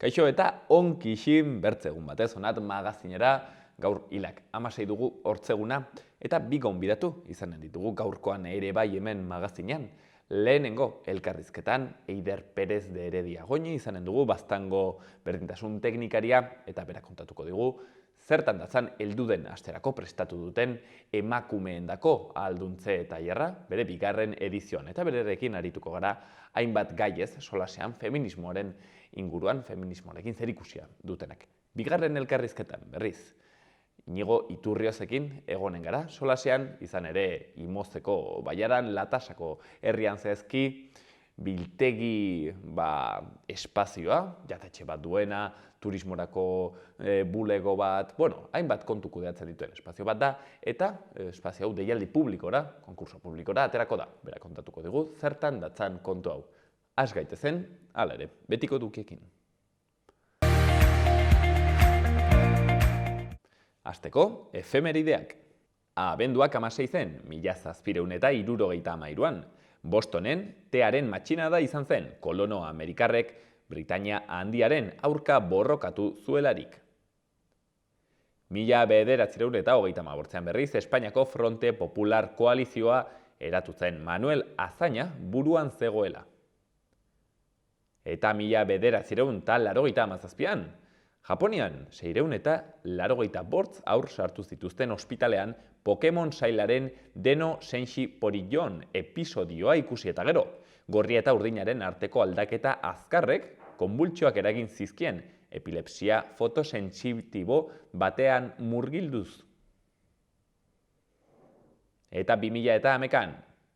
Kaixo eta onkixin bertzegun batez, onat magazinera, gaur hilak 16 dugu hortzeguna, eta bi gonbidatu izanen ditugu gaurkoan ere bai hemen magazinean. Lehenengo elkarrizketan Eider Perez de Heredia Goñi izanen dugu, Baztango berdintasun teknikaria, eta berak kontatuko digu, zertan datzan helduden asterako prestatu duten emakumeendako alduntze tailerra, bere bigarren edizioan, eta bererekin arituko gara hainbat gaiez solasean feminismoaren inguruan, feminismoarekin zerikusia dutenak. Bigarren elkarrizketan, berriz, Inigo Iturriozekin egonen gara, solasean, izan ere Imozeko Baiaran, Latasako herrian zehazki, biltegi espazioa, jatetxe bat duena, turismorako bulego bat, hainbat kontu kudeatzen dituen espazio bat da, eta espazio hau deialdi publikora, konkurso publikora, aterako da, bera kontatuko digu, zertan datzan kontu hau. Az gaitezen, hala ere, betiko dukiekin. Hasteko, efemerideak. Abenduak 16 zen, 1763an, Bostonen tearen matxinada izan zen, kolono Amerikarrek Britania Handiaren aurka borrokatu zuelarik. 1935an berriz, Espainiako Fronte Popular Koalizioa eratu zen, Manuel Azaña buruan zegoela. Eta 1987an, Japonian 685 haur sartu zituzten ospitalean Pokemon sailaren Deno Senshi Poriyon episodioa ikusi eta gero. Gorri eta urdinaren arteko aldaketa azkarrek konbultsioak eragin zizkien epilepsia fotosensitibo batean murgilduz. Eta 2011an,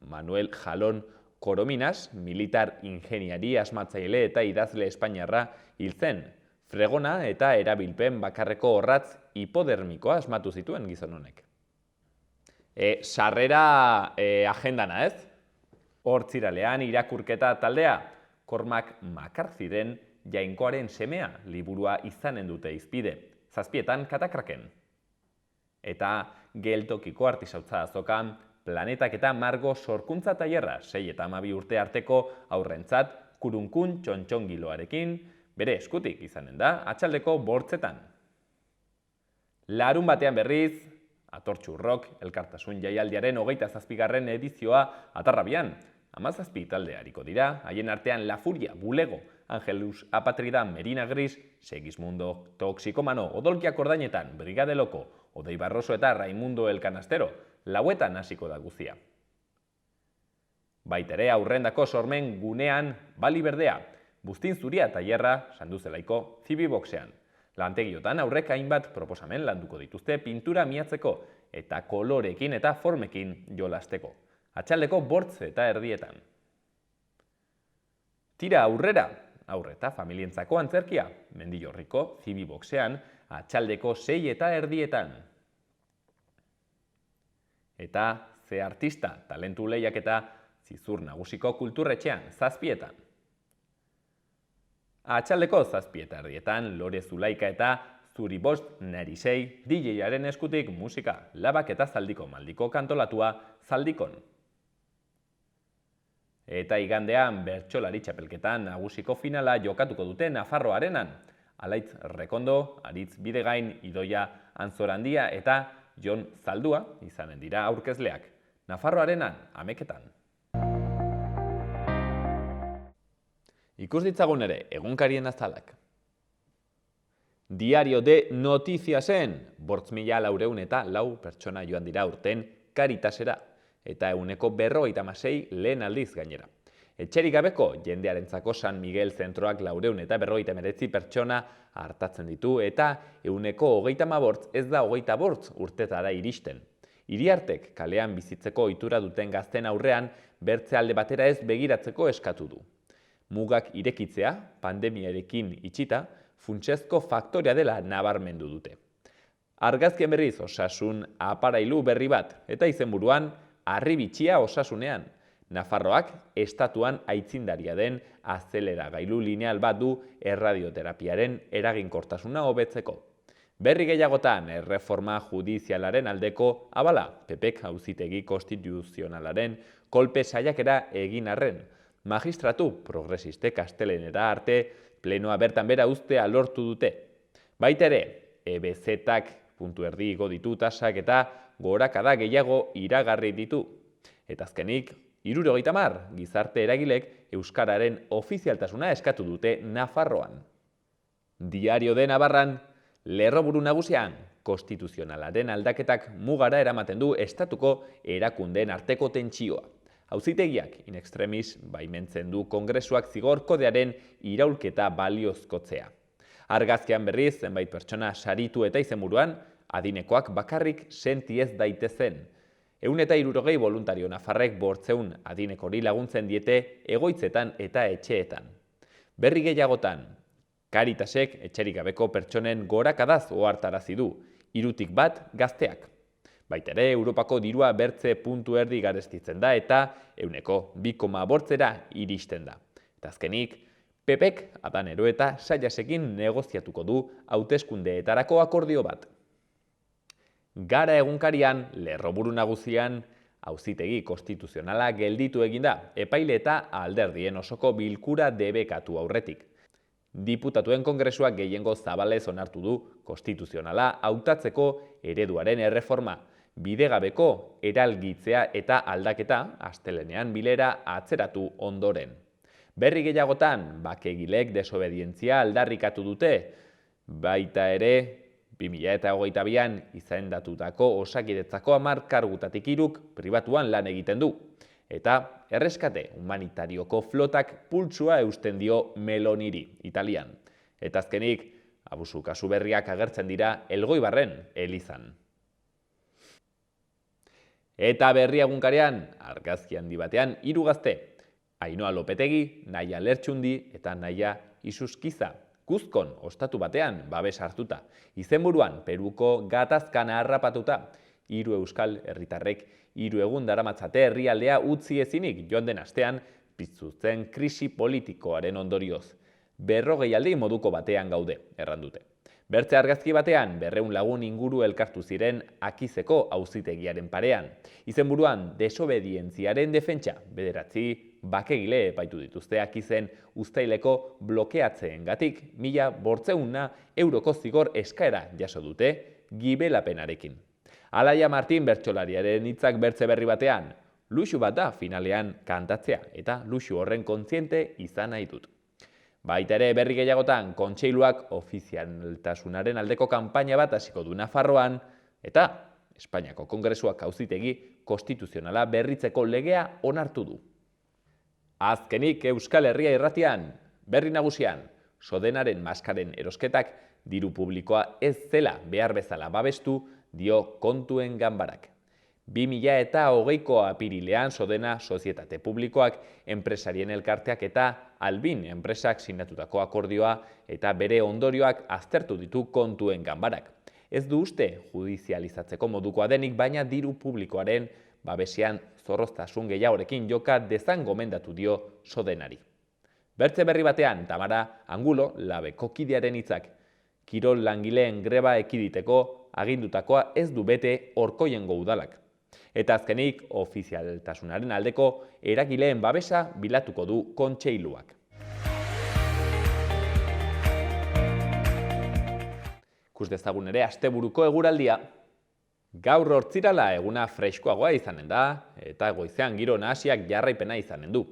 Manuel Jalón Corominas, militar ingeniari asmatzaile eta idazle espainiarra hil zen. Fregona eta erabilpen bakarreko orratz hipodermikoa asmatu zituen gizon honek. Sarrera agendana, ez? Hortziralean irakurketa taldea, Cormac McCarthyren Jainkoaren semea liburua izanen dute hizpide, 7 katakraken. Eta geltokiko artisautza azokan, Planetak eta Margo sorkuntza tailerra 6 eta 12 urte arteko aurrentzat kurunkun txontxongiloarekin, bere eskutik izanen da, atxaldeko 8etan. Larun batean berriz, Atortxurrok elkartasun jaialdiaren 27. edizioa Atarrabian. 17 talde hariko dira, haien artean La Furia, Bulego, Angelus Apatrida, Merina Gris, Segismundo Toxikomano, Odolkiak Ordainetan, Brigade Loko, Odei Barroso eta Raimundo Elkanastero, lauetan hasiko da guzia. Baitere aurrendako sormen gunean Bali Berdea, Buztin Zuria tailerra Sanduzelaiko Zibiboxean. Lantegiotan aurrek hainbat proposamen landuko dituzte pintura miatzeko eta kolorekin eta formekin jolasteko. Atxaldeko 8:30. Tira aurrera, aurreta familientzako antzerkia, Mendillorriko Zibiboxean, atxaldeko 6:30. Eta ze artista talentu lehiaketa Zizur Nagusiko Kulturretxean 7:00. Atxaldeko 7:30, Lore Zulaika eta Zuribost Narisei DJ-aren eskutik musika, Labak eta Zaldiko Maldiko kantolatua Zaldikon. Eta igandean bertsolari txapelketan nagusiko finala jokatuko dute Nafarro Arenan. Alaitz Rekondo, Aritz Bidegain, Idoia Antzorandia eta Jon Zaldua izanen dira aurkezleak. Nafarro Arenan, 11:00. Ikus ditzagun ere, egunkarien azalak. Diario de Notiziasen, 5.404 pertsona joan dira urten Caritasera, eta eguneko 56 lehen aldiz gainera. Etxerik gabeko jendearentzako San Miguel zentroak 459 pertsona hartatzen ditu, eta eguneko 38 ez da 28 urtetara iristen. Iriartek kalean bizitzeko ohitura duten gazten aurrean bertze alde batera ez begiratzeko eskatu du. Mugak irekitzea, pandemiarekin itxita, funtsezko faktorea dela nabarmendu dute. Argazkien berriz osasun aparailu berri bat, eta izenburuan harribitxia osasunean. Nafarroak estatuan aitzindaria den azeleragailu lineal bat du erradioterapiaren eraginkortasuna hobetzeko. Berri gehiagotan erreforma judizialaren aldeko abala, PPk auzitegi konstituzionalaren kolpe saiakera egin arren. magistratu progresistek astelenera arte plenoa bertan bera uztea lortu dute. Baita ere, EBZ-ak puntu erdi igo ditu tasak eta gorakada gehiago iragarri ditu. Eta azkenik, 70 gizarte eragilek euskararen ofizialtasuna eskatu dute Nafarroan. Diario de Navarran, lerroburu nagusian, konstituzionalaren aldaketak mugara eramaten du estatuko erakundeen arteko tentsioa. Auzitegiak in extremis baimentzen du Kongresuak zigor kodearen iraulketa baliozkotzea. Argazkian berriz, zenbait pertsona saritu eta izenburuan, adinekoak bakarrik senti ez daitezen. 160 voluntario nafarrek 500 adinekori laguntzen diete egoitzetan eta etxeetan. Berri gehiagotan, Caritasek etxerik gabeko pertsonen gorakadaz ohartarazi du, 3 gazteak. Baita ere, Europako dirua bertze puntu erdi garestitzen da eta 2,8 iristen da. Eta azkenik, PPek Adanero eta Saiasekin negoziatuko du hauteskundeetarako akordio bat. Gara egunkarian, lerroburu nagusian, auzitegi konstituzionala gelditu eginda, epaile eta alderdien osoko bilkura debekatu aurretik. Diputatuen kongresuak gehiengo zabalez onartu du konstituzionala hautatzeko ereduaren erreforma, bidegabeko eralgitzea eta aldaketa astelenean bilera atzeratu ondoren. Berri gehiagotan, bakegilek desobedientzia aldarrikatu dute, baita ere 2022an izendatutako Osakidetzako 10 kargutatik 3 pribatuan lan egiten du. Eta erreskate humanitarioko flotak pultsua eusten dio Meloniri, Italian. Eta azkenik, abusu kasu berriak agertzen dira Elgoibarren elizan. Eta berri egunkarean, argazki handi batean 3 gazte. Ainhoa Lopetegi, Naia Lertxundi eta Naia Isuskiza. Kuzkon ostatu batean babes hartuta. Izenburuan Peruko gatazkana harrapatuta. 3 euskal herritarrek 3 egun daramatzate herrialdea utzi ezinik joan den astean piztutzen krisi politikoaren ondorioz. 40 aldi moduko batean gaude, errandute. Bertze argazki batean 200 lagun inguru elkartu ziren Akizeko auzitegiaren parean. Izenburuan desobedientziaren defentsa, 9 bakegile epaitu dituzte Akizen uztaileko blokeatzeengatik 1.500 euroko zigor eskaera jaso dute gibelapenarekin. Alaia Martin bertsolariaren hitzak bertze berri batean, luxu bat da finalean kantatzea eta luxu horren kontziente izan nahi dut. Baita ere berri gehiagotan kontseiluak ofizialtasunaren aldeko kanpaina bat hasiko du Nafarroan eta Espainiako Kongresuak auzitegi konstituzionala berritzeko legea onartu du. Azkenik Euskal Herria irratian, berri nagusian, Sodenaren maskaren erosketak diru publikoa ez zela behar bezala babestu dio Kontuen Ganbarak. 2020ko apirilean Sodena sozietate publikoak, enpresarien elkarteak eta Albin enpresak sinatutako akordioa eta bere ondorioak aztertu ditu Kontuen Ganbarak. Ez du uste judizializatzeko modukoa denik, baina diru publikoaren babesean zorroztasun gehiagorekin joka dezan gomendatu dio Sodenari. Bertze berri batean, Tamara Angulo, labeko kidearen hitzak, kirol langileen greba ekiditeko agindutakoa ez du bete Orkoiengo udalak. Eta azkenik, ofizialtasunaren aldeko eragileen babesa bilatuko du kontseiluak. Ikus dezagun ere asteburuko eguraldia. Gaur hortzirala eguna freskoagoa izanen da, eta goizean giro nahasiak jarraipena izanen du.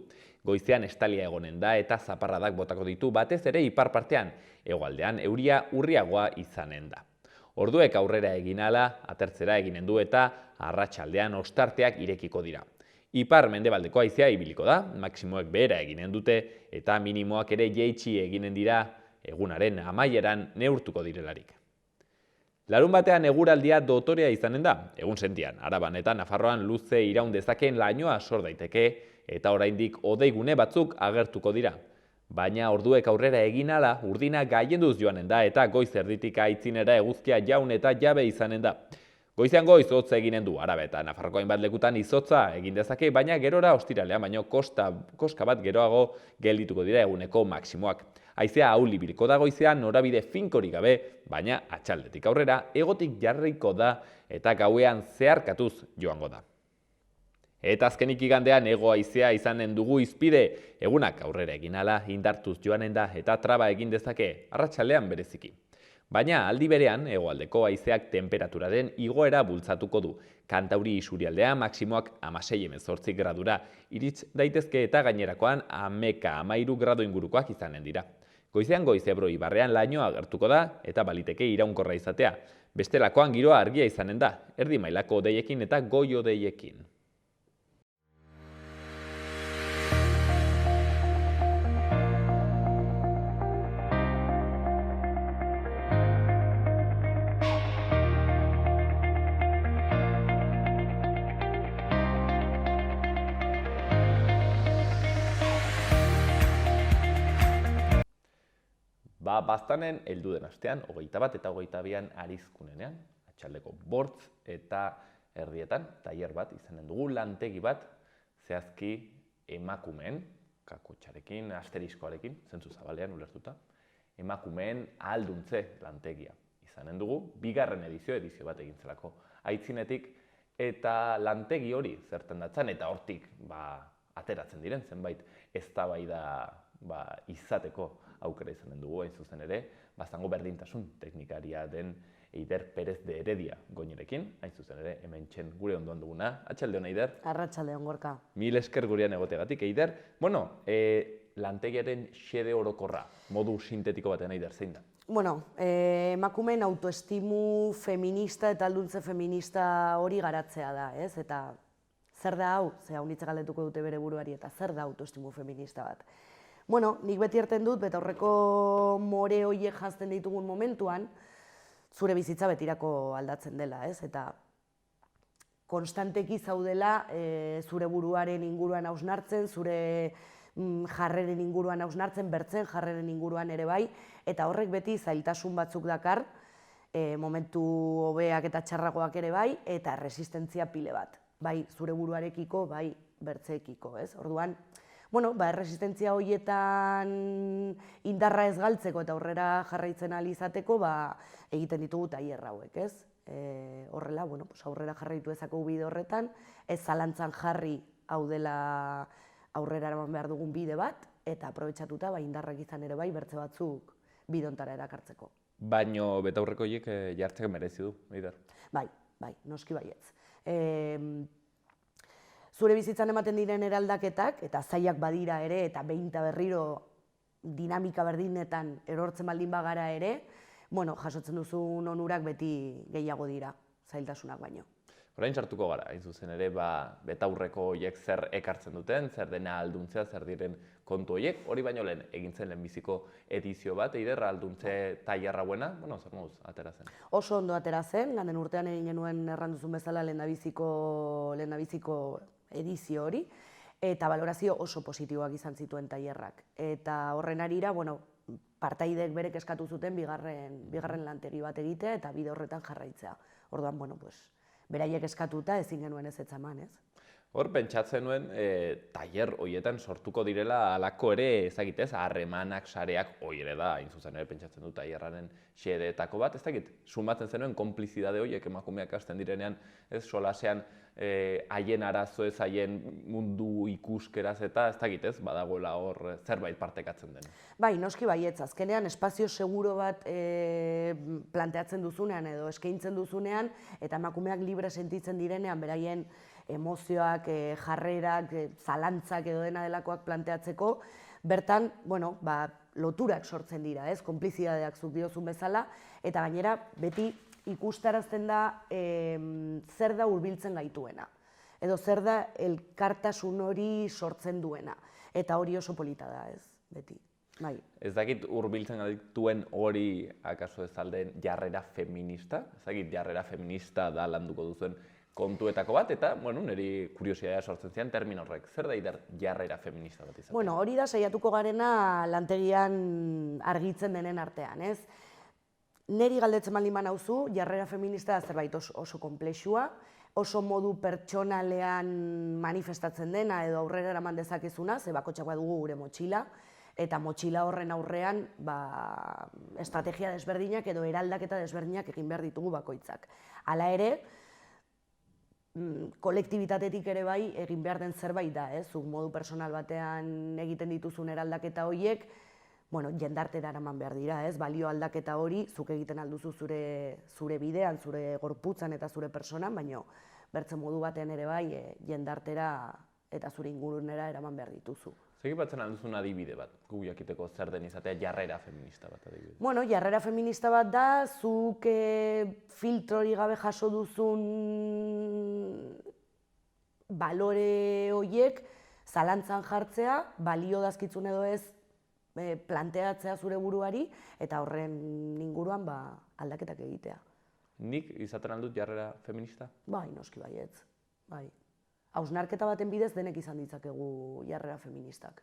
Goizean estalia egonen da eta zaparradak botako ditu batez ere ipar partean, hegoaldean euria urriagoa izanen da. Orduek aurrera egin ahala, atertzera eginen du eta arratsaldean ostarteak irekiko dira. Ipar mendebaldeko haizea ibiliko da, maksimoek behera eginen dute eta minimoak ere jaitsi eginen dira egunaren amaieran neurtuko direlarik. Larun batean eguraldia dotorea izanen da, egun sentian, Araban eta Nafarroan luze iraun dezakeen lainoa sor daiteke eta oraindik hodeigune batzuk agertuko dira. Baina orduek aurrera egin ahala, urdina gaienduz joanen da eta goiz erditik aitzinera eguzkia jaun eta jabe izanen da. Goizean goiz hotza eginen du, Araba eta Nafarroko hainbat lekutan izotza egin dezake, baina gerora ostiralea baino koska bat geroago geldituko dira eguneko maksimoak. Haizea ahul ibiliko da goizean, norabide finkorik gabe, baina atxaldetik aurrera egotik jarriko da eta gauean zeharkatuz joango da. Eta azkenik igandean hego haizea izanen dugu hizpide, egunak aurrera egin ahala indartuz joanen da eta traba egin dezake arratsaldean bereziki. Baina aldi berean hegoaldeko haizeak temperaturaren igoera bultzatuko du. Kantauri isurialdea maksimoak 16-18 gradura irits daitezke eta gainerakoan 11-13 gradu ingurukoak izanen dira. Goizean goiz Ebro ibarrean lainoa agertuko da eta baliteke iraunkorra izatea. Bestelakoan giroa argia izanen da, erdi mailako hodeiekin eta goi hodeiekin. Baztanen heldu den astean, 21 eta 22an arizkunenean, atxaldeko bortz eta erdietan, tailer bat izanen dugu, lantegi bat, zehazki emakumeen, kakotxarekin, asteriskoarekin, zentzu zabalean ulertuta, emakumeen ahalduntze lantegia izanen dugu, 2. edizio bat egin zelako aitzinetik, eta lantegi hori zertan datzan, eta hortik ateratzen diren zenbait eztabaida izateko aukera izanen dugu, hain zuzen ere, zango berdintasun teknikaria den Eider Perez de Heredia goinerekin, hain zuzen ere, hemen txen gure ondoan duguna. Atxaldeon, Eider? Arratsaldeon, Gorka. Mil esker gurean egotegatik, Eider. Bueno, lantegiaren xede orokorra, modu sintetiko batean, Eider, zein da? Bueno, emakumeen autoestimu feminista eta alduntze feminista hori garatzea da, ez? Eta zer da hau? Ze hau nitze galdetuko dute bere buruari, eta zer da autoestimu feminista bat? Bueno, nik beti erten dut, betaurreko more horiek jazten ditugun momentuan, zure bizitza betirako aldatzen dela, ez? Eta konstanteki zaudela zure buruaren inguruan hausnartzen, zure jarreren inguruan hausnartzen, bertzen jarreren inguruan ere bai, eta horrek beti zailtasun batzuk dakar, momentu hobeak eta txarragoak ere bai, eta resistentzia pile bat, bai zure buruarekiko, bai bertzeekiko, ez? Orduan, bueno, erresistentzia horietan indarra ez galtzeko eta aurrera jarraitzen ahal izateko, egiten ditugu tailer hauek, ez? Horrela, bueno, aurrera jarraitu ezakegu bide horretan, ez zalantzan jarri hau dela aurrera eraman behar dugun bide bat, eta aprobetxatuta indarrak izan ere bai bertze batzuk bidontara erakartzeko. Baino betaurreko horiek jartzeko merezi du, Eider? Bai, noski baietz. Zure bizitzan ematen diren eraldaketak, eta zailak badira ere, eta behin eta berriro dinamika berdinetan erortzen baldin bagara ere, bueno, jasotzen duzun onurak beti gehiago dira, zailtasunak baino. Orain sartuko gara, hain zuzen ere, betaurreko horiek zer ekartzen duten, zer dena ahalduntzea, zer diren kontu horiek, hori baino lehen egin zen lehenbiziko edizio bat, Eider, ahalduntze tailer hauena, bueno, zer moduz atera zen? Oso ondo atera zen, ganden urtean egin genuen erranduzun bezala lehendabiziko edizio hori, eta balorazio oso positiboak izan zituen tailerrak. Eta horren arira, bueno, partaideek berek eskatu zuten bigarren lantegi bat egitea eta bide horretan jarraitzea. Orduan, bueno, beraiek eskatuta ezin genuen ezetz eman, ez? Hor, pentsatzen nuen, tailer horietan sortuko direla alako ere, ezagitez, harremanak, sareak, hori ere da, hain zuzen ere, pentsatzen du tailerraren xedeetako bat, ez dakit, sumatzen zenuen konplizidade horiek emakumeak hasten direnean, ez, solasean, haien arazoez, haien mundu ikuskeraz eta, ez dakit, ez, badagoela hor zerbait partekatzen den. Bai, noski baietz, azkenean espazio seguro bat planteatzen duzunean edo eskaintzen duzunean, eta emakumeak libre sentitzen direnean, beraien emozioak, jarrerak, zalantzak edo dena delakoak planteatzeko, bertan, bueno, loturak sortzen dira, ez, konplizidadeak zuk diozun bezala, eta gainera beti ikustarazten da zer da hurbiltzen gaituena, edo zer da elkartasun hori sortzen duena, eta hori oso polita da, ez, beti. Bai. Ez dakit hurbiltzen gaituen hori akaso ez alden jarrera feminista, ez dakit jarrera feminista da landuko duzuen kontuetako bat, eta, bueno, niri kuriosidadea sortzen zian termino horrek. Zer da jarrera feminista bat izatea? Bueno, hori da saiatuko garena lantegian argitzen denen artean, ez? Neri galdetzen baldin banauzu, jarrera feminista da zerbait oso konplexua, oso modu pertsonalean manifestatzen dena edo aurrera eraman dezakezuna, ze bakotxak badugu gure motxila, eta motxila horren aurrean estrategia desberdinak edo eraldaketa desberdinak egin behar ditugu bakoitzak. Hala ere, kolektibitatetik ere bai egin behar den zerbait da, zuk modu personal batean egiten dituzun eraldaketa horiek, jendartera eraman behar dira, balio aldaketa hori, zuk egiten alduzu zure bidean, zure gorputzan eta zure personan, baina bertze modu batean ere bai jendartera eta zure ingurunera eraman behar dituzu. Zegi batzen alduzun adibide bat, gu jakiteko zer den izatea jarrera feminista bat adibide. Jarrera feminista bat da, zuk filtrori gabe jaso duzun balore horiek zalantzan jartzea, balio dazkitzun edo ez planteatzea zure buruari, eta horren inguruan aldaketak egitea. Nik izaten aldut jarrera feminista? Bai, noski baietz, bai. Hausnarketa baten bidez denek izan ditzakegu jarrera feministak.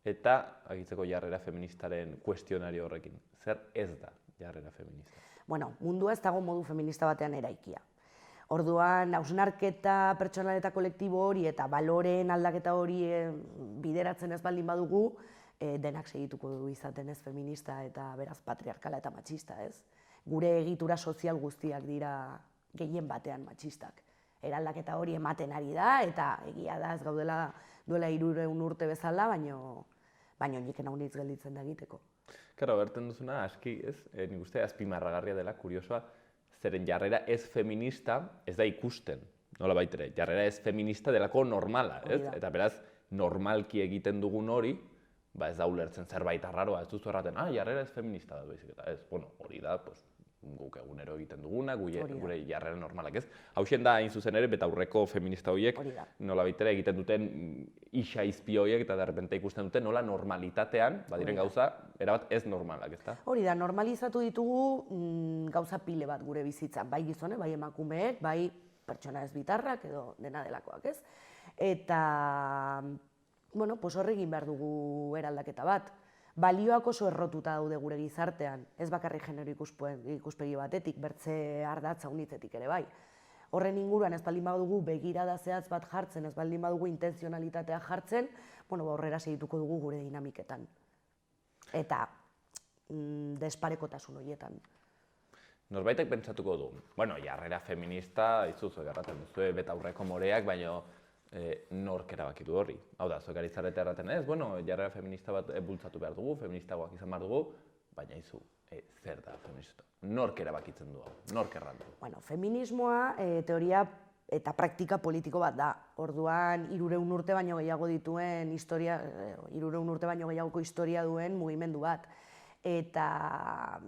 Eta, agitzeko jarrera feministaren kuestionario horrekin, zer ez da jarrera feminista? Mundua ez dago modu feminista batean eraikia. Orduan, hausnarketa pertsonal eta kolektibo hori eta baloreen aldaketa hori bideratzen ez baldin badugu, denak segituko du izaten ez feminista eta beraz patriarkala eta matxista, ez? Gure egitura sozial guztiak dira gehien batean matxistak. Eraldaketa hori ematen ari da, eta egia da ez gaudela duela 300 urte bezala, baina oniken haunitz gelditzen da egiteko. Karo, berten duzuna, aski, ez? Nik uste azpimarragarria dela, kuriosoa, zeren jarrera ez feminista ez da ikusten, nola baitere, jarrera ez feminista delako normala, ez? Eta beraz, normalki egiten dugun hori, ez da ulertzen zerbait arraroa, ez duzu erraten, jarrera ez feminista da baizik, eta ez, hori da, guk egunero egiten duguna, gure jarrera normalak, ez? Hauxen da, hain zuzen ere, betaurreko feminista horiek, nola baitera egiten duten isa izpi horiek, eta derrepente ikusten duten nola normalitatean, badiren gauza, erabat ez normalak, ez da? Hori da, normalizatu ditugu gauza pile bat gure bizitzan, bai gizone, bai emakumeek, bai pertsona ez bitarrak edo dena delakoak, ez? Eta, horregin behar dugu eraldaketa bat. Balioak oso errotuta daude gure gizartean, ez bakarrik genero ikuspegi batetik, bertze ardatza unitzetik ere bai. Horren inguruan ez baldin badugu begirada zehatz bat jartzen, ez baldin badugu intenzionalitatea jartzen, aurrera segituko dugu gure dinamiketan. Eta desparekotasun horietan. Norbaitek pentsatuko du, jarrera feminista, izuzu egarraten duzu, betaurreko moreak, baina nork erabakitu horri. Hau da, zuek ari zarete erraten ez, jarrera feminista bat bultzatu behar dugu, feministagoak izan behar dugu, baina izu, zer da feminista? Nork erabakitzen du hau, nork errandu? Feminismoa teoria eta praktika politiko bat da. Orduan, 300 urte baino gehiago dituen historia, 300 urte baino gehiagoko historia duen mugimendu bat. Eta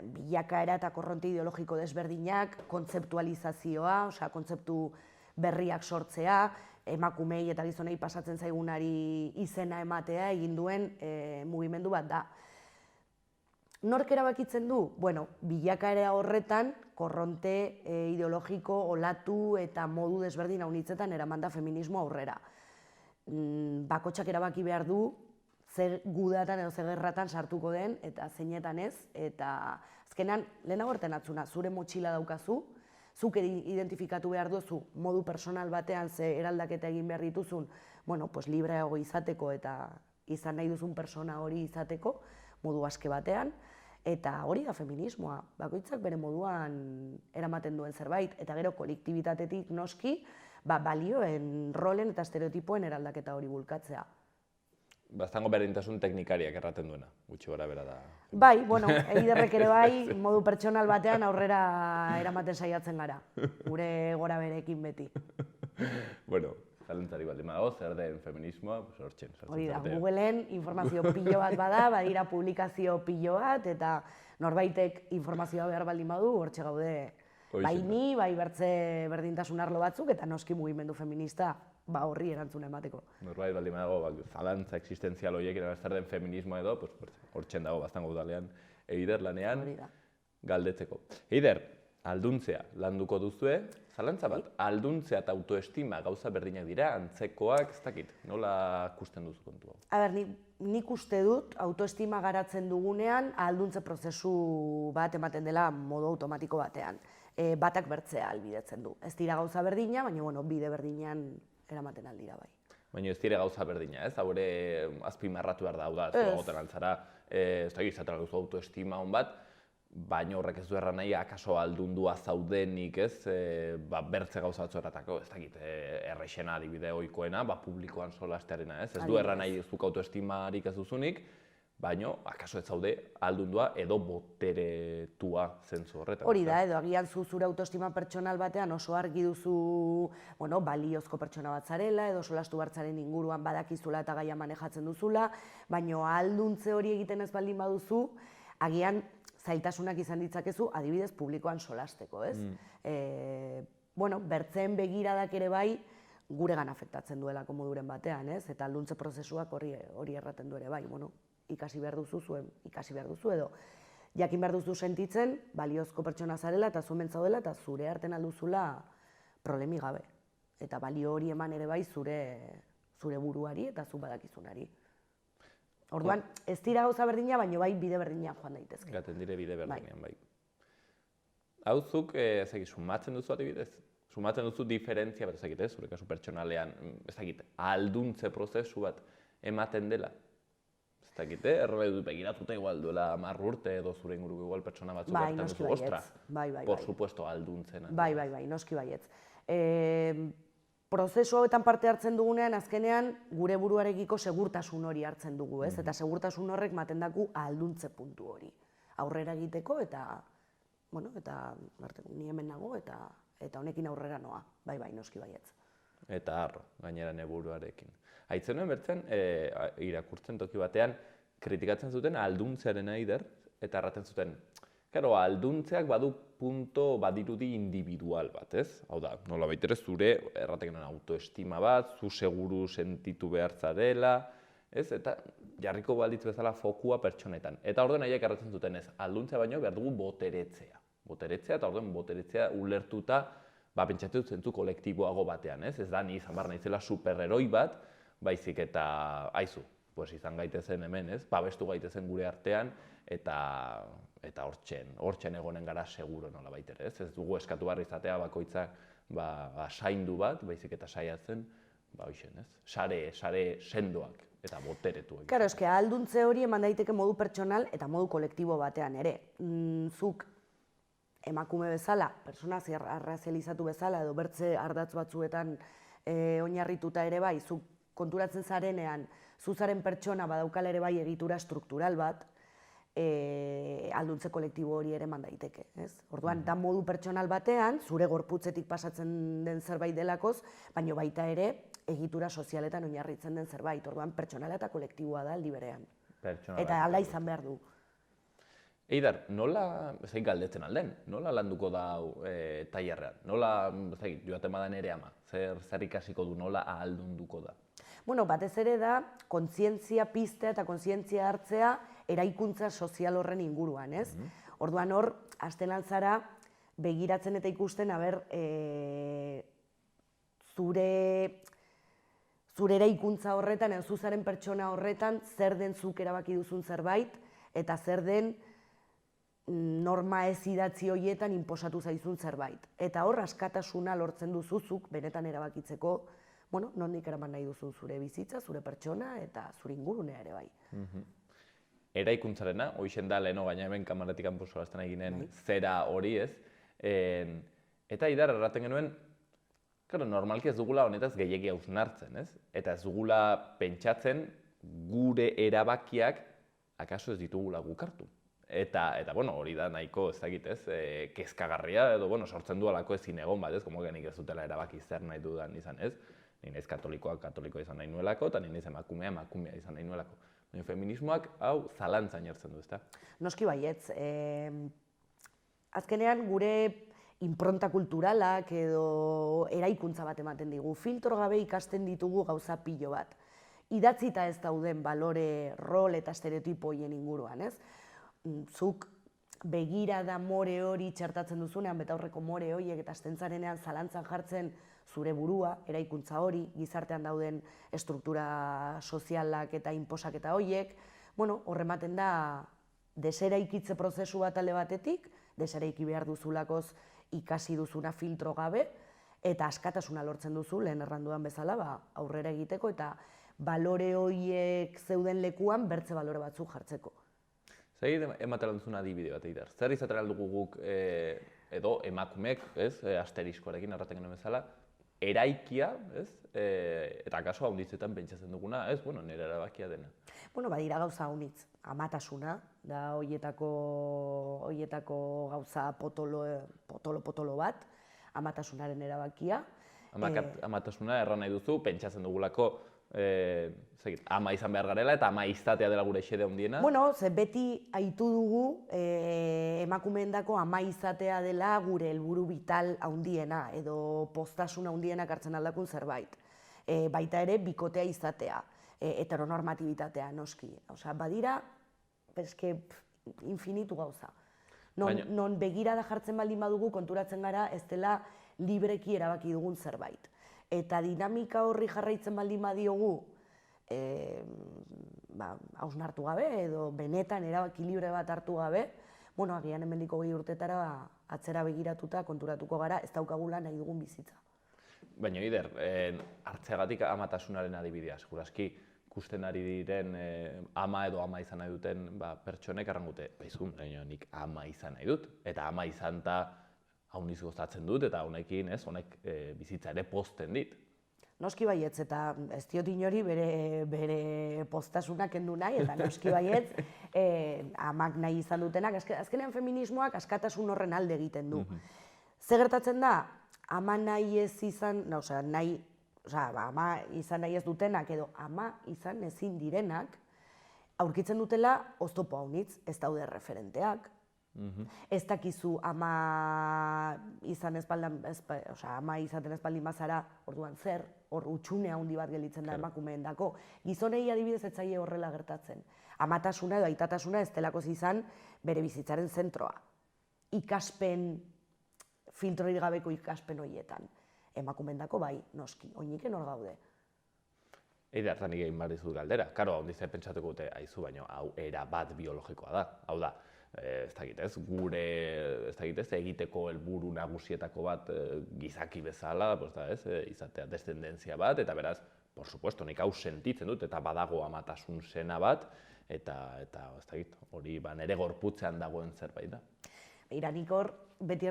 bilakaera eta korronte ideologiko desberdinak, kontzeptualizazioa, kontzeptu berriak sortzea, emakumei eta gizonei pasatzen zaigunari izena ematea egin duen mugimendu bat da. Nork erabakitzen du? Bilakaera horretan korronte ideologiko, olatu eta modu desberdin haunitzetan eraman da feminismo aurrera. Bakotxak erabaki behar du zer gudatan edo zer gerratan sartuko den eta zeinetan ez, eta azkenan lehenago erten atzuna, zure motxila daukazu, zuk identifikatu behar duzu modu personal batean ze eraldaketa egin behar dituzun, libreago izateko eta izan nahi duzun persona hori izateko, modu aske batean, eta hori da feminismoa, bakoitzak bere moduan eramaten duen zerbait, eta gero kolektibitatetik noski, balioen, rolen eta estereotipoen eraldaketa hori bulkatzea. Bastango berdintasun teknikariak erraten duena, gutxi gora bera da. Bai, eiderrek ere bai, modu pertsonal batean aurrera eramaten saiatzen gara, gure gora berekin beti. Zalentzari baldin badago, zer den feminismoa, hortxen. Hori da, Googleen informazio pilo bat bada, badira publikazio pilo bat, eta norbaitek informazioa behar baldin badu, hortxe gaude, bai ni, bai bertze berdintasun arlo batzuk, eta noski mugimendu feminista, horri erantzuna emateko. Norbait baldin badago, zalantza existenzial horiek, zer den feminismoa edo, hortxen dago, bastango udalean, Eider lanean, galdetzeko. Eider, alduntzea landuko duzue, zalantza bat, alduntzea eta autoestima gauza berdinak dira, antzekoak, ez dakit, nola ikusten duzu kontu hau? A ber, nik uste dut, autoestima garatzen dugunean, alduntze prozesu bat ematen dela modu automatiko batean. Batak bertzea albidetzen du. Ez dira gauza berdina, baina bide berdinean eramaten aldira bai. Baina ez dira gauza berdina, ez? Haure azpimarratu behar da, hau da, ez da goten altzara, ez da gizatera duzu autoestima hon bat, baina horrek ez du erran nahi, akaso aldundua zaudenik, ez, bertze gauza batzueratako, ez dakit, errexena adibide ohikoena, publikoan solastearena, ez du erran nahi zuk autoestimarik ez duzunik, baina akaso ez zaude aldundua edo boteretua zentzu horretan. Hori da, edo agian zure autoestima pertsonal batean oso argi duzu, baliozko pertsona bat zarela, edo solastu bartzaren inguruan badakizula eta gaia manejatzen duzula, baina alduntze hori egiten ez baldin baduzu, agian zailtasunak izan ditzakezu, adibidez, publikoan solasteko, ez? Bertzeen begiradak ere bai, guregan afektatzen duelako moduren batean, ez? Eta alduntze prozesuak hori erraten du ere bai, ikasi behar duzu zuen, ikasi behar duzu edo jakin behar duzu sentitzen, baliozko pertsona zarela eta zuen zaudela eta zure artean alduzula problemi gabe. Eta balio hori eman ere bai zure buruari eta zu badakizunari. Orduan, ez dira gauza berdina, baina bai bide berdinean joan daitezke. Gaten dire bide berdinean, bai. Hau zuk, sumatzen duzu adibidez? Sumatzen duzu diferentzia bat, zure kasu pertsonalean, alduntze prozesu bat ematen dela? Ez dakit, errebe dut begiratuta igual duela 10 urte edo zure inguruko igual pertsona batzuk hartan duzu, ostra, por supuesto alduntzen. Bai, noski baietz. Prozesu hauetan parte hartzen dugunean, azkenean, gure buruarekiko segurtasun hori hartzen dugu, ez? Eta segurtasun horrek maten daku alduntze puntu hori. Aurrera egiteko eta, ni hemen nago eta honekin aurrera noa. Bai, noski baietz. Eta harro, gainera neburuarekin. Aitzenuen bertzen, irakurtzen toki batean, kritikatzen zuten alduntzearen aider, eta erraten zuten, alduntzeak badu punto badirudi individual bat, ez? Hau da, nola baitere zure erratekenen autoestima bat, zu seguru sentitu behar zarela, ez? Eta jarriko balditz bezala fokua pertsonetan. Eta orduan haiek erratzen zuten ez, alduntzea baino behar dugu boteretzea. Boteretzea eta orduan boteretzea ulertuta, pentsatzen dut zentzu kolektiboago batean, ez? Ez da, ni izan behar naizela superheroi bat, baizik eta, aizu, izan gaitezen hemen, ez? Babestu gaitezen gure artean, eta hortzen egonen gara seguro nola baitere, ez? Ez dugu eskatu behar izatea bakoitzak saindu bat, baizik eta saiatzen, ez? Sare sendoak eta boteretuak. Karo, eske alduntze hori eman daiteke modu pertsonal eta modu kolektibo batean ere. Zuk emakume bezala, persona arrazializatu bezala edo bertze ardatz batzuetan oinarrituta ere bai, zuk konturatzen zarenean, zuzaren pertsona badaukala ere bai egitura struktural bat, alduntze kolektibo hori ere eman daiteke. Orduan, da modu pertsonal batean, zure gorputzetik pasatzen den zerbait delakoz, baina baita ere egitura sozialetan oinarritzen den zerbait. Orduan, pertsonala eta kolektiboa da aldi berean. Eta alda izan behar du. Eider, nola, zein galdetzen alden, nola landuko da tailerrean? Nola, joaten badan ere ama, zer ikasiko du, nola ahaldunduko da? Batez ere da, kontzientzia piztea eta kontzientzia hartzea eraikuntza sozial horren inguruan, ez? Orduan hor, hasten altzara, begiratzen eta ikusten, zure eraikuntza horretan, zuzaren pertsona horretan, zer den zuk erabaki duzun zerbait, eta zer den norma ez idatzi horietan inposatu zaizun zerbait. Eta hor, askatasuna lortzen duzuzuk, benetan erabakitzeko, nondik eraman nahi duzun zure bizitza, zure pertsona eta zure ingurunea ere bai. Eraikuntzarena, hoixen da leheno gaina hemen kamaratik kanpo solasten eginen zera hori ez. Eta Idar erraten genuen, normalki ez dugula honetaz gehiegi hausnartzen, ez? Eta ez dugula pentsatzen gure erabakiak akaso ez ditugula guk hartu. Eta hori da nahiko ez dakit ez, kezkagarria edo sortzen du alako ezin egon bat ez, como genik ez dutela erabaki zer nahi dudan izan ez. Ni naiz katolikoa izan nahi nuelako, eta ni naiz emakumea izan nahi nuelako. Baina feminismoak hau zalantzan jartzen du, ezta? Noski baietz. Azkenean gure inpronta kulturalak edo eraikuntza bat ematen digu. Filtro gabe ikasten ditugu gauza pilo bat. Idatzita ez dauden balore, rol eta estereotipo horien inguruan, ez? Zuk begirada more hori txertatzen duzunean, betaurreko more horiek eta astentzarenean zalantzan jartzen zure burua, eraikuntza hori, gizartean dauden estruktura sozialak eta inposaketa horiek, horrematen da deseraikitze prozesu bat alde batetik, deseraiki behar duzulakoz ikasi duzuna filtro gabe, eta askatasuna lortzen duzu, lehen erranduan bezala, aurrera egiteko eta balore horiek zeuden lekuan bertze balore batzuk jartzeko. Zer ematen duzun adibide bat, Eider? Zer izaten aldugu guk, edo emakumeek, ez, asteriskoarekin arraten genuen bezala, eraikia, ez, eta kaso haunditzetan pentsatzen duguna, ez, bueno, nire erabakia dena. Bueno, badira gauza honitz, amatasuna, da hoietako gauza potolo bat, amatasunaren erabakia. Amatasuna erran nahi duzu, pentsatzen dugulako, ama izan behar garela eta ama izatea dela gure xede handiena. Bueno, ze beti aitu dugu emakumeendako ama izatea dela gure helburu vital handiena edo poztasun handiena hartzen aldakun zerbait. Baita ere, bikotea izatea, heteronormatibitatea noski. Osea, badira, eske infinitu gauza. Non begirada jartzen baldin badugu konturatzen gara ez dela libreki erabaki dugun zerbait. Eta dinamika horri jarraitzen baldin badiogu hausnartu gabe edo benetan erabaki libre bat hartu gabe, bueno, agian hemendik 20 urtetara atzera begiratuta konturatuko gara ez daukagula nahi dugun bizitza. Baina, Eider, hartzeagatik amatasunaren adibidea, segurazki ikusten ari diren ama edo ama izan nahi duten pertsonek arrangute, baizun, nik ama izan nahi dut, eta ama izan eta hauniz gozatzen dut, eta honekin, ez, honek bizitza ere pozten dit. Noski baietz, eta ez diot inori bere poztasuna kendu nahi, eta noski baietz, amak nahi izan dutenak, azkenean feminismoak askatasun horren alde egiten du. Ze gertatzen da, ama nahi ez izan, ama izan nahi ez dutenak edo ama izan ezin direnak, aurkitzen dutela oztopo haunitz, ez daude referenteak. Ez dakizu ama izaten ez baldin bazara, orduan zer, hor utxune handi bat gelditzen da emakumeendako. Gizonei adibidez ez zaie horrela gertatzen. Amatasuna edo aitatasuna ez delako izan bere bizitzaren zentroa. Ikaspen, filtrorik gabeko ikaspen horietan. Emakumeendako bai, noski, oiniken hor gaude. Eider, eta nik egin behar dizut galdera. Karo, ondizte pentsatuko dute, aizu, baina hau era bat biologikoa da. Hau da, ez dakit ez, gure, ez dakit ez, egiteko helburu nagusietako bat gizaki bezala, izatea descendentzia bat, eta beraz, por supuesto, nik hau sentitzen dut, eta badago amatasun sena bat, eta ez dakit, hori nere gorputzean dagoen zerbait da. Nik hor, beti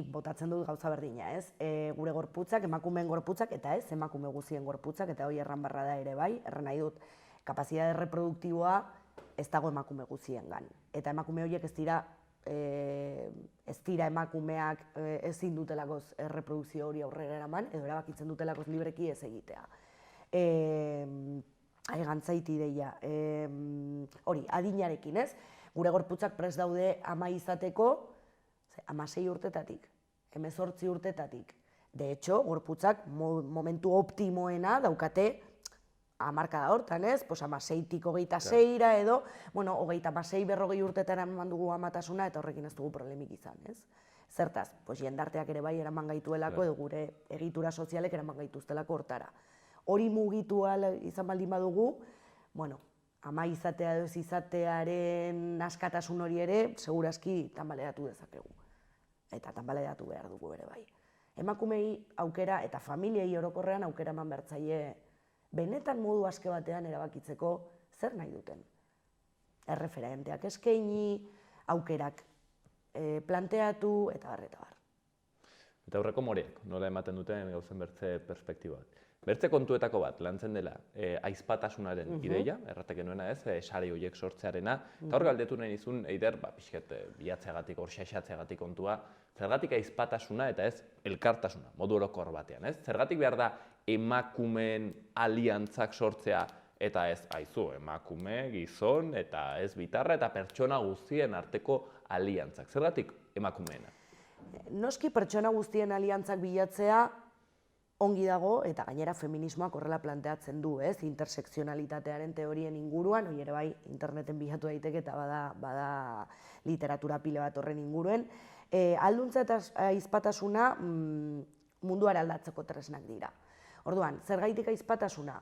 botatzen dut gauza berdina, ez? Gure gorputzak, emakumeen gorputzak, eta ez, emakume guzien gorputzak, eta hori erran barra da ere bai, erran nahi dut, kapazitate reproduktiboa ez dago emakume guziengan. Eta emakume horiek ez dira emakumeak ezin dutelakoz erreprodukzio hori aurrera eraman, edo erabakitzen dutelakoz libreki ez egitea. Gantzaiti ideia. Hori, adinarekin, ez? Gure gorputzak prest daude ama izateko 16 urtetatik, 18 urtetatik. De hecho, gorputzak momentu optimoena daukate hamarkada hortan, ez? 16tik 26ra edo, 26-40 urtetan eman dugu amatasuna eta horrekin ez dugu problemik izan, ez? Zertaz, jendarteak ere bai eraman gaituelako edo gure egitura sozialek eraman gaituztelako hortara. Hori mugitu izan baldin badugu, ama izatea edo ez izatearen askatasun hori ere, segurazki tanbaleatu dezakegu. Eta tanbaleatu behar dugu ere bai. Emakumei aukera eta familiei orokorrean aukera eman bertzaile benetan modu aske batean erabakitzeko zer nahi duten. Erreferenteak eskaini, aukerak planteatu eta bar, eta bar. Eta aurreko moreak, nola ematen duten gauzen bertze perspektibak. Bertze kontuetako bat, lantzen dela aizpatasunaren ideia, erratek genuena ez, sare horiek sortzearena, eta hor galdetu nahi nizun, Eider, pixket bilatzeagatik, hor xaxatzeagatik kontua, zergatik aizpatasuna eta ez elkartasuna, modu orokor batean, ez? Zergatik behar da emakumeen aliantzak sortzea, eta ez aizu, emakume, gizon, eta ez bitarra, eta pertsona guztien arteko aliantzak. Zergatik emakumeena? Noski pertsona guztien aliantzak bilatzea ongi dago, eta gainera feminismoak horrela planteatzen du, ez? Intersekzionalitatearen teorien inguruan, hori ere bai interneten bilatu daiteke eta bada literatura pile bat horren inguruen. Alduntza eta aizpatasuna munduara aldatzeko tresnak dira. Orduan, zergaitik aizpatasuna?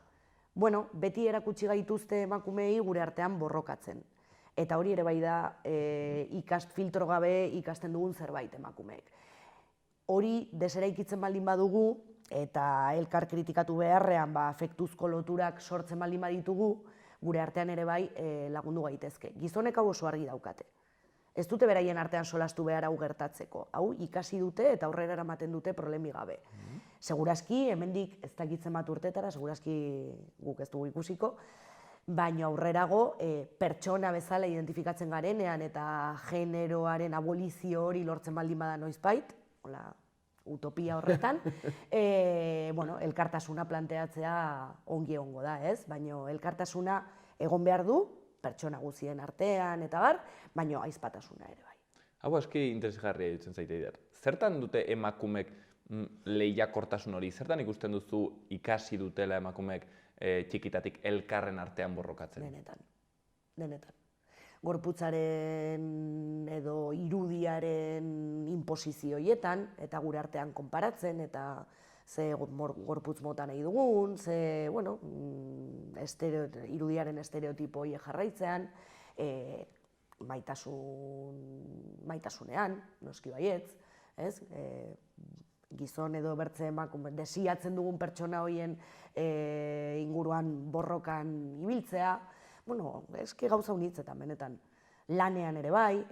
Beti erakutsi gaituzte emakumeei gure artean borrokatzen. Eta hori ere bai da filtro gabe ikasten dugun zerbait emakumeek. Hori deseraikitzen baldin badugu, eta elkar kritikatu beharrean afektuzko loturak sortzen baldin baditugu, gure artean ere bai lagundu gaitezke. Gizonek hau oso argi daukate. Ez dute beraien artean solastu behar hau gertatzeko. Hau ikasi dute eta aurrera eramaten dute problemi gabe. Segurazki, hemendik ez dakitzen bat urtetara, segurazki guk ez dugu ikusiko, baina aurrerago pertsona bezala identifikatzen garenean eta generoaren abolizio hori lortzen baldin bada noizbait, hola, utopia horretan, elkartasuna planteatzea ongi egongo da, ez? Baina elkartasuna egon behar du, pertsona guztien artean eta bar, baina ahizpatasuna ere bai. Hau aski interesgarria dutzen zaite Eider. Zertan dute emakumek lehiakortasun hori? Zertan ikusten duzu ikasi dutela emakumek txikitatik elkarren artean borrokatzen? Denetan. Gorputzaren edo irudiaren inposizioietan eta gure artean konparatzen eta ze gorputz mota nahi dugun, ze, irudiaren estereotipo horiek jarraitzean, maitasunean, noski baietz, ez? Gizon edo bertze emakume, desiatzen dugun pertsona horien inguruan borrokan ibiltzea, eski gauza unitzetan, benetan. Lanean ere bai,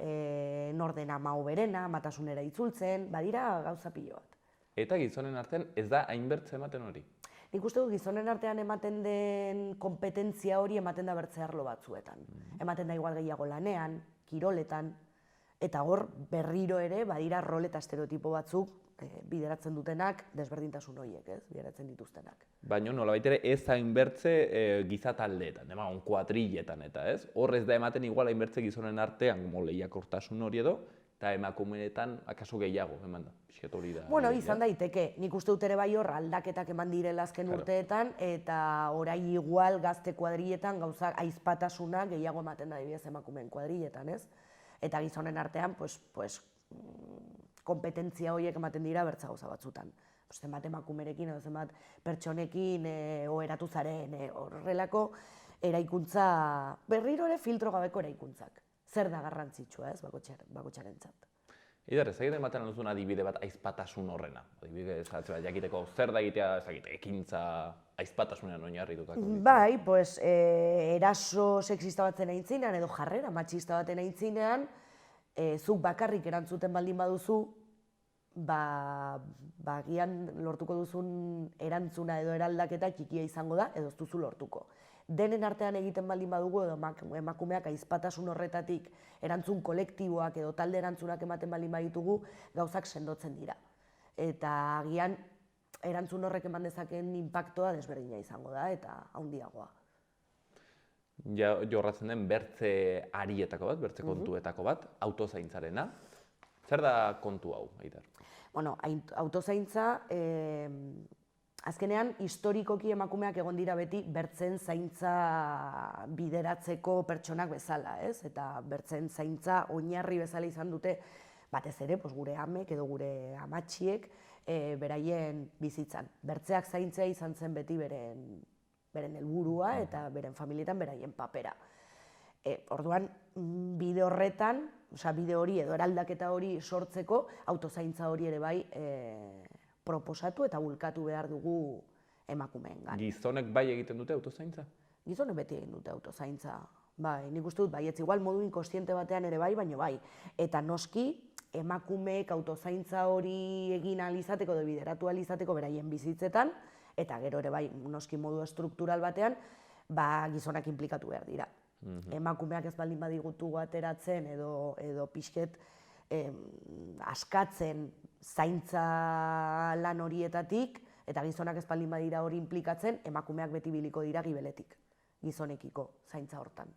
norden ama berena, matasunera itzultzen, badira gauza pilo bat. Eta gizonen artean ez da hainbertze ematen hori? Nik uste dut gizonen artean ematen den kompetentzia hori ematen da bertze arlo batzuetan. Ematen da igual gehiago lanean, kiroletan, eta hor berriro ere badira rol eta estereotipo batzuk bideratzen dutenak desberdintasun horiek, ez? Bideratzen dituztenak. Baina nolabait ere ez hainbertze giza taldeetan, kuadrilletan eta ez? Hor ez da ematen igual hainbertze gizonen artean lehiakortasun hori edo, eta emakumeetan akaso gehiago, eman da, pixket hori da. Izan daiteke, nik uste dut ere bai hor aldaketak eman direla azken urteetan, eta orai igual gazte kuadrilletan gauza ahizpatasuna gehiago ematen da adibidez emakumeen kuadrilletan, ez? Eta gizonen artean, kompetentzia horiek ematen dira bertza gauza batzutan. Zenbat emakumerekin edo zenbat pertsonekin oheratu zaren, horrelako eraikuntza, berriro ere filtro gabeko eraikuntzak. Zer da garrantzitsua, ez, bakotxarentzat. Eider, ez egiten ematen duzun adibide bat ahizpatasun horrena. Adibide, jakiteko zer da egitea, ekintza ahizpatasunean oinarritutako. Bai, eraso sexista batzen aintzinean edo jarrera matxista baten aintzinean, zuk bakarrik erantzuten baldin baduzu, agian lortuko duzun erantzuna edo eraldaketa txikia izango da, edo ez duzu lortuko. Denen artean egiten baldin badugu edo emakumeak ahizpatasun horretatik erantzun kolektiboak edo talde erantzunak ematen baldin baditugu gauzak sendotzen dira. Eta agian erantzun horrek eman dezakeen inpaktoa desberdina izango da eta handiagoa. Jorratzen den bertze arietako bat, bertze kontuetako bat, autozaintzarena. Zer da kontu hau, Eider? Autozaintza, azkenean, historikoki emakumeak egon dira beti bertzen zaintza bideratzeko pertsonak bezala, ez? Eta bertzen zaintza oinarri bezala izan dute, batez ere, gure amek edo gure amatxiek beraien bizitzan. Bertzeak zaintzea izan zen beti beren helburua eta beren familietan beraien papera. Orduan, bide horretan, bide hori edo eraldaketa hori sortzeko, autozaintza hori ere bai proposatu eta bulkatu behar dugu emakumeengan. Gizonek bai egiten dute autozaintza? Gizonek beti egin dute autozaintza. Bai, nik uste dut baietz igual modu inkostiente batean ere bai, baina bai. Eta noski, emakumeek autozaintza hori egin ahal izateko edo bideratu ahal izateko beraien bizitzetan, eta gero ere bai, noski modu estruktural batean, gizonak inplikatu behar dira. Emakumeak ez baldin badigutu ateratzen edo pixket askatzen zaintza lan horietatik, eta gizonak ez baldin badira hori inplikatzen, emakumeak beti biliko dira gibeletik, gizonekiko zaintza hortan.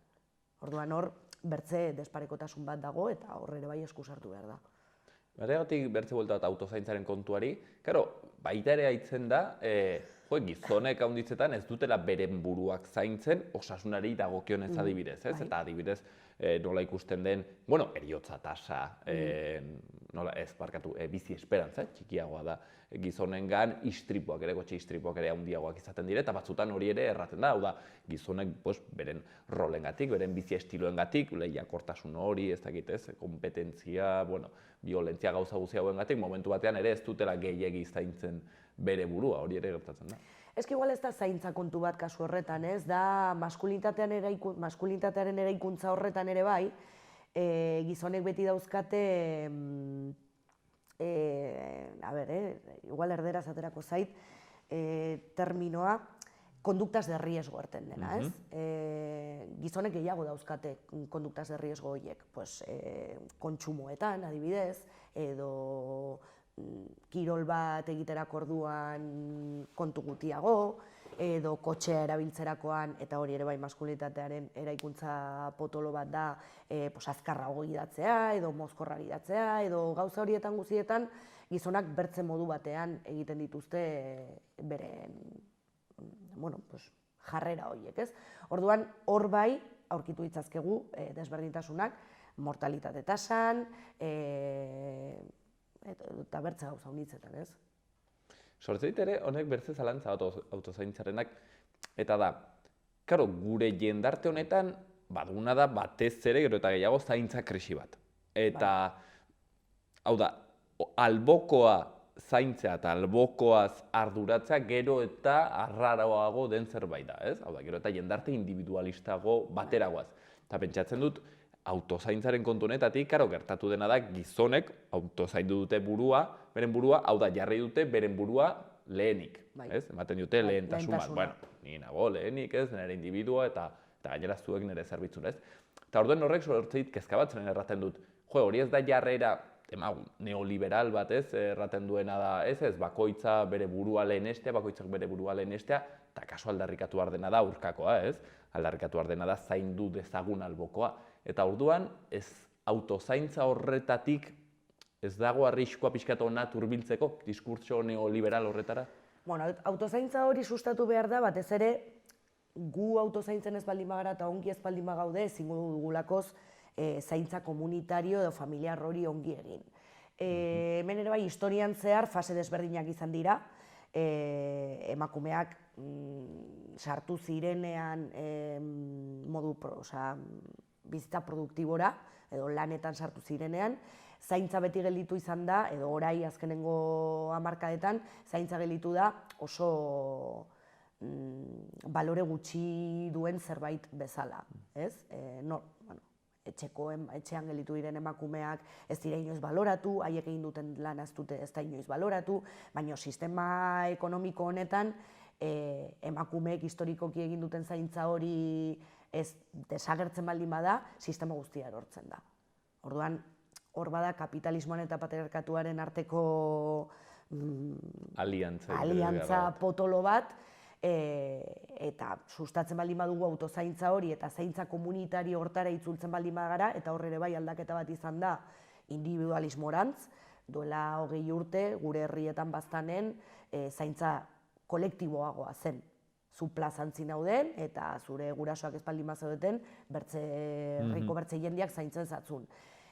Orduan hor, bertze desparekotasun bat dago eta hor ere bai esku sartu behar da. Bategatik bertze buelta bat autozaintzaren kontuari, baita ere aitzen da, gizonek handitzetan ez dutela beren buruak zaintzen osasunari dagokionez adibidez, ez? Eta adibidez nola ikusten den, heriotza tasa, bizi esperantza, txikiagoa da gizonengan, istripuak ere, kotxe istripuak ere handiagoak izaten dire, eta batzutan hori ere erraten da, hau da, gizonek beren rolengatik, beren bizi estiloengatik, lehiakortasun hori, ez dakit ez, kompetentzia, violentzia gauza guzti hauengatik, momentu batean ere ez dutela gehiegi zaintzen bere burua, hori ere gertatzen da. Eski igual ez da zaintza kontu bat kasu horretan, ez? Da maskulinitatearen eraikuntza horretan ere bai, gizonek beti dauzkate, igual erderaz aterako zait, terminoa, konduktas de riesgo erten dena, ez? Gizonek gehiago dauzkate konduktas de riesgo horiek, kontsumoetan, adibidez, edo kirol bat egiterako orduan kontu gutiago, edo kotxea erabiltzerakoan, eta hori ere bai maskulinitatearen eraikuntza potolo bat da, azkarrago gidatzea, edo mozkorra gidatzea, edo gauza horietan guztietan, gizonak bertze modu batean egiten dituzte beren jarrera horiek, ez? Orduan, hor bai, aurkitu ditzazkegu desberdintasunak, mortalitate tasan, eta bertze gauza honitzetan, ez? Sortzeit ere, honek bertze zalantza autozaintzarenak, eta da, karo, gure jendarte honetan, baduguna da, batez ere, gero eta gehiago, zaintza krisi bat. Eta, hau da, albokoa zaintzea eta albokoaz arduratzea gero eta arraroago den zerbait da, ez? Hau da, gero eta jendarte individualistago bateragoaz. Eta pentsatzen dut, autozaintzaren kontu honetatik, karo, gertatu dena da, gizonek autozaindu dute burua, beren burua, hau da, jarri dute beren burua lehenik, ez? Ematen dute lehentasun bat. Bueno, ni nago lehenik, ez? Nire individua eta gainera zuek nire zerbitzura, ez? Eta orduen horrek sortzeit kezka bat zeren erraten dut, hori ez da jarrera neoliberal bat, ez? Erraten duena da, ez? Bakoitza bere burua lehenestea, bakoitzak bere burua lehenestea, eta kasu aldarrikatu behar dena da urkakoa, ez? Aldarrikatu behar dena da zaindu dezagun albokoa. Eta orduan, ez autozaintza horretatik ez dago arriskua pixkat hona turbiltzeko, diskurtso neoliberal horretara? Bueno, autozaintza hori sustatu behar da, batez ere, gu autozaintzen ez baldin bagara eta ongi ez baldin bagaude, ezingo dugulakoz zaintza komunitario edo familiar hori ongi egin. Hemen ere bai, historian zehar fase desberdinak izan dira, emakumeak sartu zirenean bizitza produktibora, edo lanetan sartu zirenean, zaintza beti gelditu izan da, edo orai azkenengo hamarkadetan, zaintza gelditu da oso balore gutxi duen zerbait bezala, ez? Etxean gelditu diren emakumeak ez dira inoiz baloratu, haiek egin duten lan ez da inoiz baloratu, baina sistema ekonomiko honetan emakumeek historikoki egin duten zaintza hori ez desagertzen baldin bada, sistema guztia erortzen da. Orduan, hor bada kapitalismoan eta patriarkatuaren arteko aliantza potolo bat, eta sustatzen baldin badugu autozaintza hori eta zaintza komunitario hortara itzultzen baldin bagara, eta hor ere bai aldaketa bat izan da individualismorantz, duela 20 urte gure herrietan baztanen zaintza kolektiboagoa zen. Zu plazan zinauden eta zure gurasoak ez baldin bazaudeten herriko bertze jendeak zaintzen zatzun.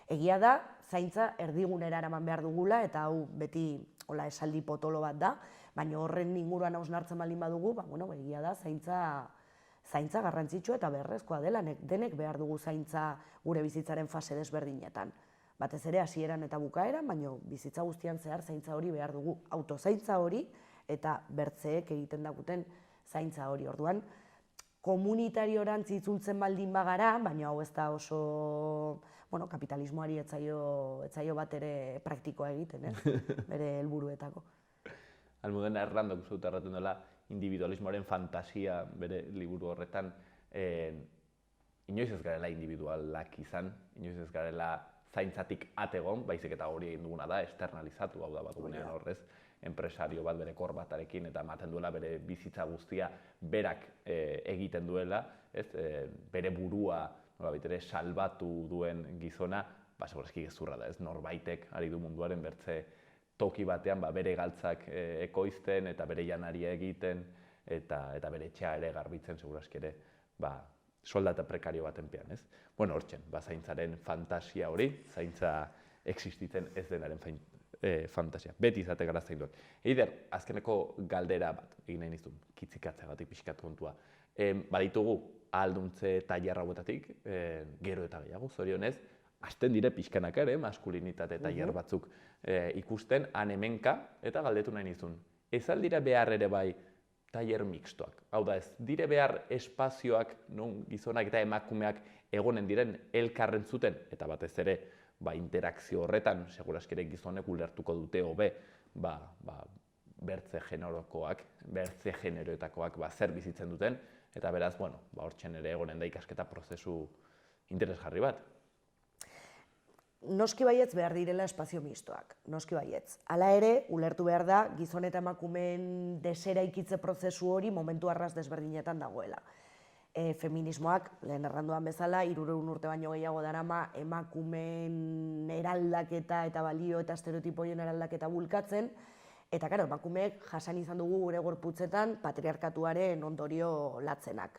Egia da, zaintza erdigunera eraman behar dugula eta hau beti esaldi potolo bat da, baina horren inguruan hausnartzen baldin badugu, egia da, zaintza garrantzitsua eta beharrezkoa dela, denek behar dugu zaintza gure bizitzaren fase desberdinetan. Batez ere hasieran eta bukaeran, baina bizitza guztian zehar zaintza hori behar dugu, autozaintza hori eta bertzeek egiten dakuten zaintza hori. Orduan, komunitariorantz itzultzen baldin bagara, baina hau ez da oso kapitalismoari etzaio bat ere praktikoa egiten, bere helburuetako. Almudena Errandok zut erraten dela individualismoaren fantasia bere liburu horretan, inoiz ez garela individualak izan, inoiz ez garela zaintzatik ategon, baizik eta hori egin duguna da, externalizatu, hau da bat gunean horrez, enpresario bat bere korbatarekin eta ematen duela bere bizitza guztia berak egiten duela, bere burua salbatu duen gizona, segurazki gezurra da, norbaitek ari du munduaren bertze toki batean bere galtzak ekoizten eta bere janaria egiten eta bere etxea ere garbitzen segurazki ere soldata prekario baten pean, ez? Bueno, hortzen, zaintzaren fantasia hori, zaintza existitzen ez denaren fantasia. Beti izate gara zainduak. Eider, azkeneko galdera bat egin nahi nizun, kitzikatzeagatik pixkat kontua. Baditugu ahalduntze tailer hauetatik, gero eta gehiago, zorionez, hasten dire pixkanaka ere, maskulinitate tailer batzuk ikusten, han hemenka, eta galdetu nahi nizun. Ez aldira behar ere bai tailer mixtoak. Hau da, ez dire behar espazioak non gizonak eta emakumeak egonen diren elkarren zuten, eta batez ere interakzio horretan, seguraski ere gizonek ulertuko dute hobe, bertze generoetakoak zer bizitzen duten, eta beraz, hortxen ere egonen da ikasketa prozesu interesgarri bat. Noski baietz behar direla espazio mistoak, noski baietz. Hala ere, ulertu behar da, gizon eta emakumeen deseraikitze prozesu hori momentu arras desberdinetan dagoela. Feminismoak, lehen erranduan bezala, 300 urte baino gehiago darama emakumeen eraldaketa eta balio eta estereotipoien eraldaketa bulkatzen, eta karo, emakumeek jasan izan dugu gure gorputzetan patriarkatuaren ondorio latzenak.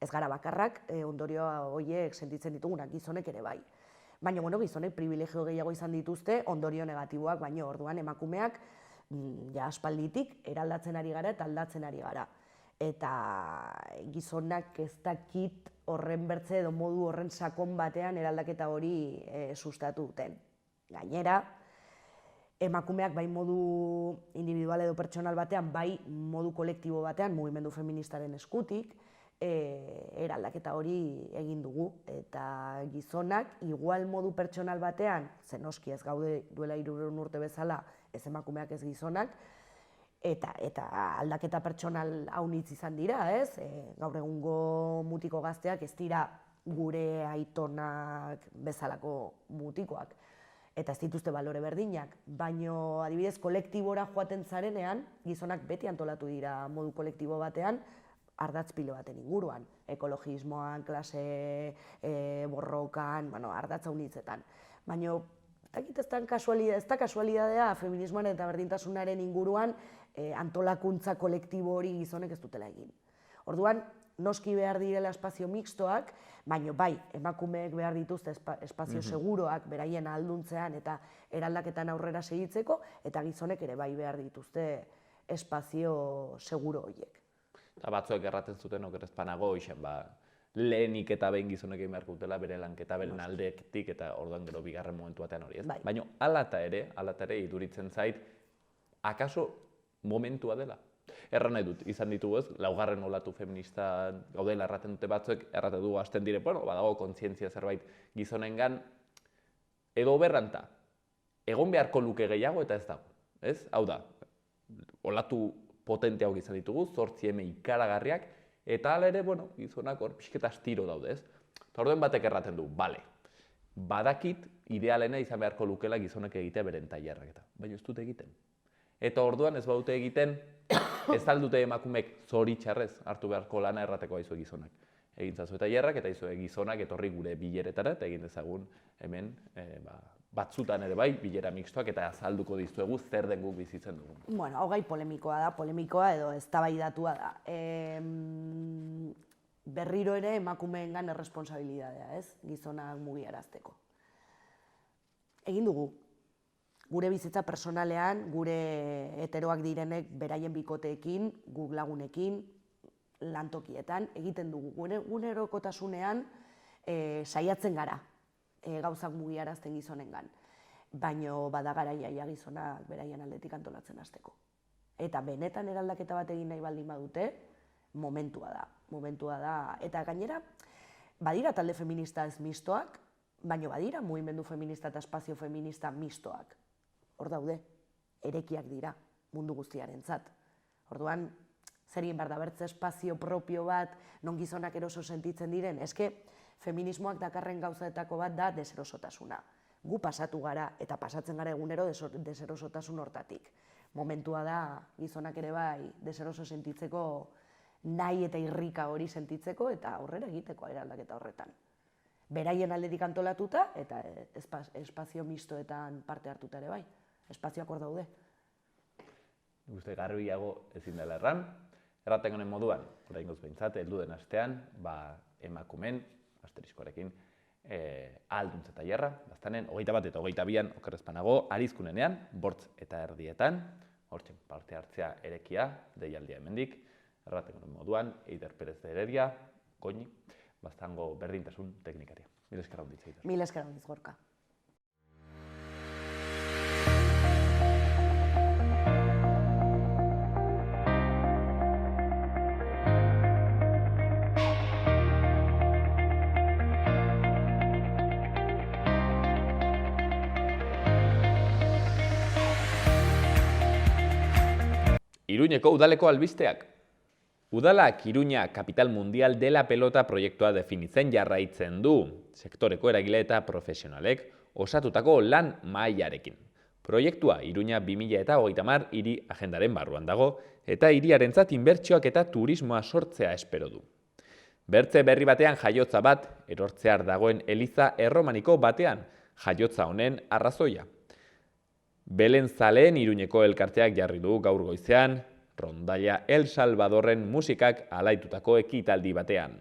Ez gara bakarrak, ondorio horiek sentitzen ditugunak, gizonek ere bai. Baina, gizonek privilegio gehiago izan dituzte, ondorio negatiboak, baina orduan emakumeak aspalditik eraldatzen ari gara eta aldatzen ari gara. Eta gizonak ez dakit horren bertze edo modu horren sakon batean eraldaketa hori sustatu duten. Gainera, emakumeak bai modu individual edo pertsonal batean, bai modu kolektibo batean, mugimendu feministaren eskutik, eraldaketa hori egin dugu. Eta gizonak, igual modu pertsonal batean, zenoski ez gaude duela 300 urte bezala, ez emakumeak ez gizonak, eta aldaketa pertsonal haunitz izan dira, ez? Gaur egungo mutiko gazteak ez dira gure aitonak bezalako mutikoak. Eta ez dituzte balore berdinak, baino adibidez kolektibora joaten zarenean, gizonak beti antolatu dira modu kolektibo batean, ardatz pilo baten inguruan, ekologismoan, klase borrokan, ardatz haunitzetan. Baina, ez da kasualidadea feminismoan eta berdintasunaren inguruan antolakuntza kolektibo hori gizonek ez dutela egin. Orduan, noski behar direla espazio mixtoak, baina bai, emakumeek behar dituzte espazio seguroak beraien ahalduntzean eta eraldaketan aurrera segitzeko, eta gizonek ere bai behar dituzte espazio seguro horiek. Eta batzuek erraten zuten okerrezpanago, lehenik eta behin gizonek egin beharko dutela bere lanketa, beren aldetik, eta orduan gero bigarren momentu batean hori ez. Baina hala eta ere iduritzen zait, akaso momentua dela. Erran nahi dut, izan ditugu ez, laugarren olatu feminista gaudela erraten dute batzuek, erraten dugu hasten dire, badago kontzientzia zerbait gizonengan, edo berranta, egon beharko luke gehiago eta ez dago. Hau da, olatu potenteago izan ditugu, 8 eme ikaragarriak, eta hala ere, gizonak hor pixketa astiro daude, ez? Eta orduan batek erraten du, badakit idealena izan beharko lukela gizonek egitea beren tailerrak eta, baina ez dute egiten. Eta orduan ez badute egiten, ez aldute emakumek zoritxarrez hartu beharko lana errateko aizu gizonak. Egin zazu tailerrak eta aizu gizonak etorri gure bileretara eta egin dezagun hemen batzutan ere bai, bilera mixtoak eta azalduko dizuegu zer den guk bizitzen dugu. Hau gai polemikoa edo eztabaidatua da. Berriro ere emakumeengan erresponsabilidadea, ez? Gizonak mugiarazteko. Egin dugu. Gure bizitza personalean, gure heteroak direnek beraien bikoteekin, guk lagunekin, lantokietan, egiten dugu. Gure erokotasunean saiatzen gara gauzak mugiarazten gizonengan. Baina bada garaia gizonak beraien aldetik antolatzen hasteko. Eta benetan eraldaketa bat egin nahi baldin badute, momentua da. Eta gainera, badira talde feminista ez mistoak, baina badira mugimendu feminista eta espazio feminista mistoak. Hor daude, erekiak dira mundu guztiarentzat. Orduan, zer egin behar da bertze espazio propio bat, non gizonak eroso sentitzen diren, eske feminismoak dakarren gauzaetako bat da deserosotasuna. Gu pasatu gara eta pasatzen gara egunero deserosotasun hortatik. Momentua da gizonak ere bai deseroso sentitzeko nahi eta irrika hori sentitzeko eta aurrera egiteko eraldaketa horretan. Beraien aldetik antolatuta eta espazio mistoetan parte hartuta ere bai. Espazioak hor daude. Uste garbiago ezin dela erraten honen moduan, oraingoz behintzat, heldu den astean, emakumen, asteriskoarekin, ahalduntze tailerra, Baztanen, 21 eta 22an, okerrezpanago, Arizkunenean, 8 eta erdietan, hortzen parte hartzea erekia, deialdia hemendik, erraten honen moduan, Eider Perez de Heredia, Goñi, Baztango berdintasun teknikaria. Mil esker handiz, Eider. Mil esker handiz, Gorka. Iruñeko udaleko albisteak. Udalak Iruña kapital mundial dela pelota proiektua definitzen jarraitzen du, sektoreko eragile eta profesionalek osatutako lan mahaiarekin. Proiektua Iruña 2030 hiri agendaren barruan dago eta hiriarentzat inbertsioak eta turismoa sortzea espero du. Bertze berri batean jaiotza bat, erortzear dagoen eliza erromaniko batean jaiotza honen arrazoia. Belen Zaleen Iruñeko elkarteak jarri du gaur goizean, Rondalia El Salvadorren musikak alaitutako ekitaldi batean.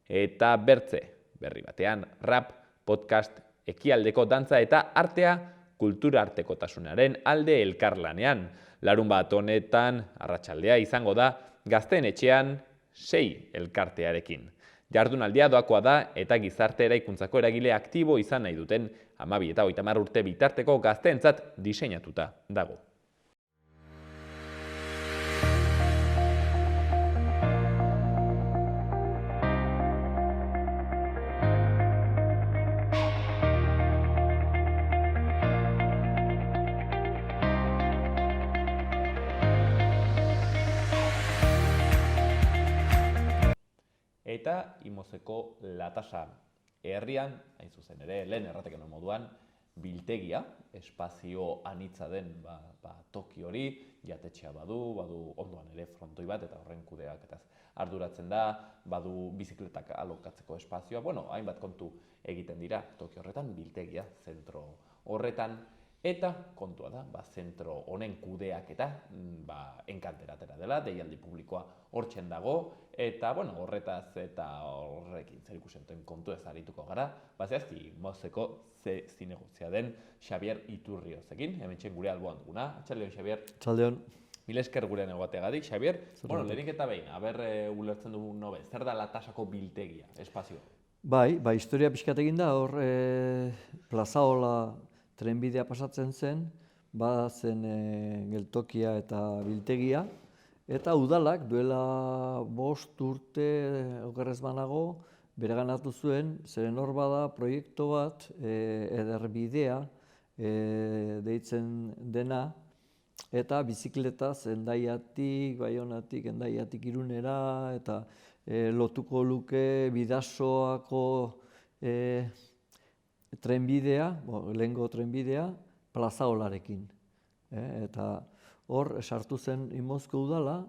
Eta bertze berri batean rap, podcast, ekialdeko dantza eta artea kultura artekotasunaren alde elkarlanean. Larunbat honetan arratsaldea izango da Gazteen Etxean 6 elkartearekin. Jardunaldia doakoa da eta gizarte eraikuntzako eragile aktibo izan nahi duten 12 eta 30 urte bitarteko gazteentzat diseinatuta dago. Eta Imozeko latasa herrian, hain zuzen ere, lehen errateken moduan, biltegia, espazio anitza den toki hori, jatetxea badu ondoan ere frontoi bat eta horren kudeaketaz arduratzen da, badu bizikletak alokatzeko espazioa, hainbat kontu egiten dira toki horretan, biltegia, zentro horretan, eta kontua da, zentro honen kudeaketa enkantera atera dela, deialdi publikoa hortzen dago, eta horretaz eta horrekin zerikusi duten kontu ez arituko gara, zehazki Imozeko zinegozia den Xabier Iturriozekin, hemen gure alboan duguna. Atxaldeon, Xabier. Atxaldeon. Mila esker gurean egoteagatik, Xabier. Lehenik eta behin, ulertzen dugun nobe, zer da latasako biltegia, espazio? Bai, historia pixkat egin da, hor Plazaola trenbidea pasatzen zen, zen geltokia eta biltegia, eta udalak duela 5 urte okerrez banago bereganatu zuen, zeren hor bada proiektu bat, ederbidea deitzen dena, eta bizikletaz Hendaiatik, Baionatik, Hendaiatik Irunera, eta lotuko luke Bidasoako trenbidea, lehengo trenbidea, Plazaolarekin. Eta hor sartu zen Imozko udala,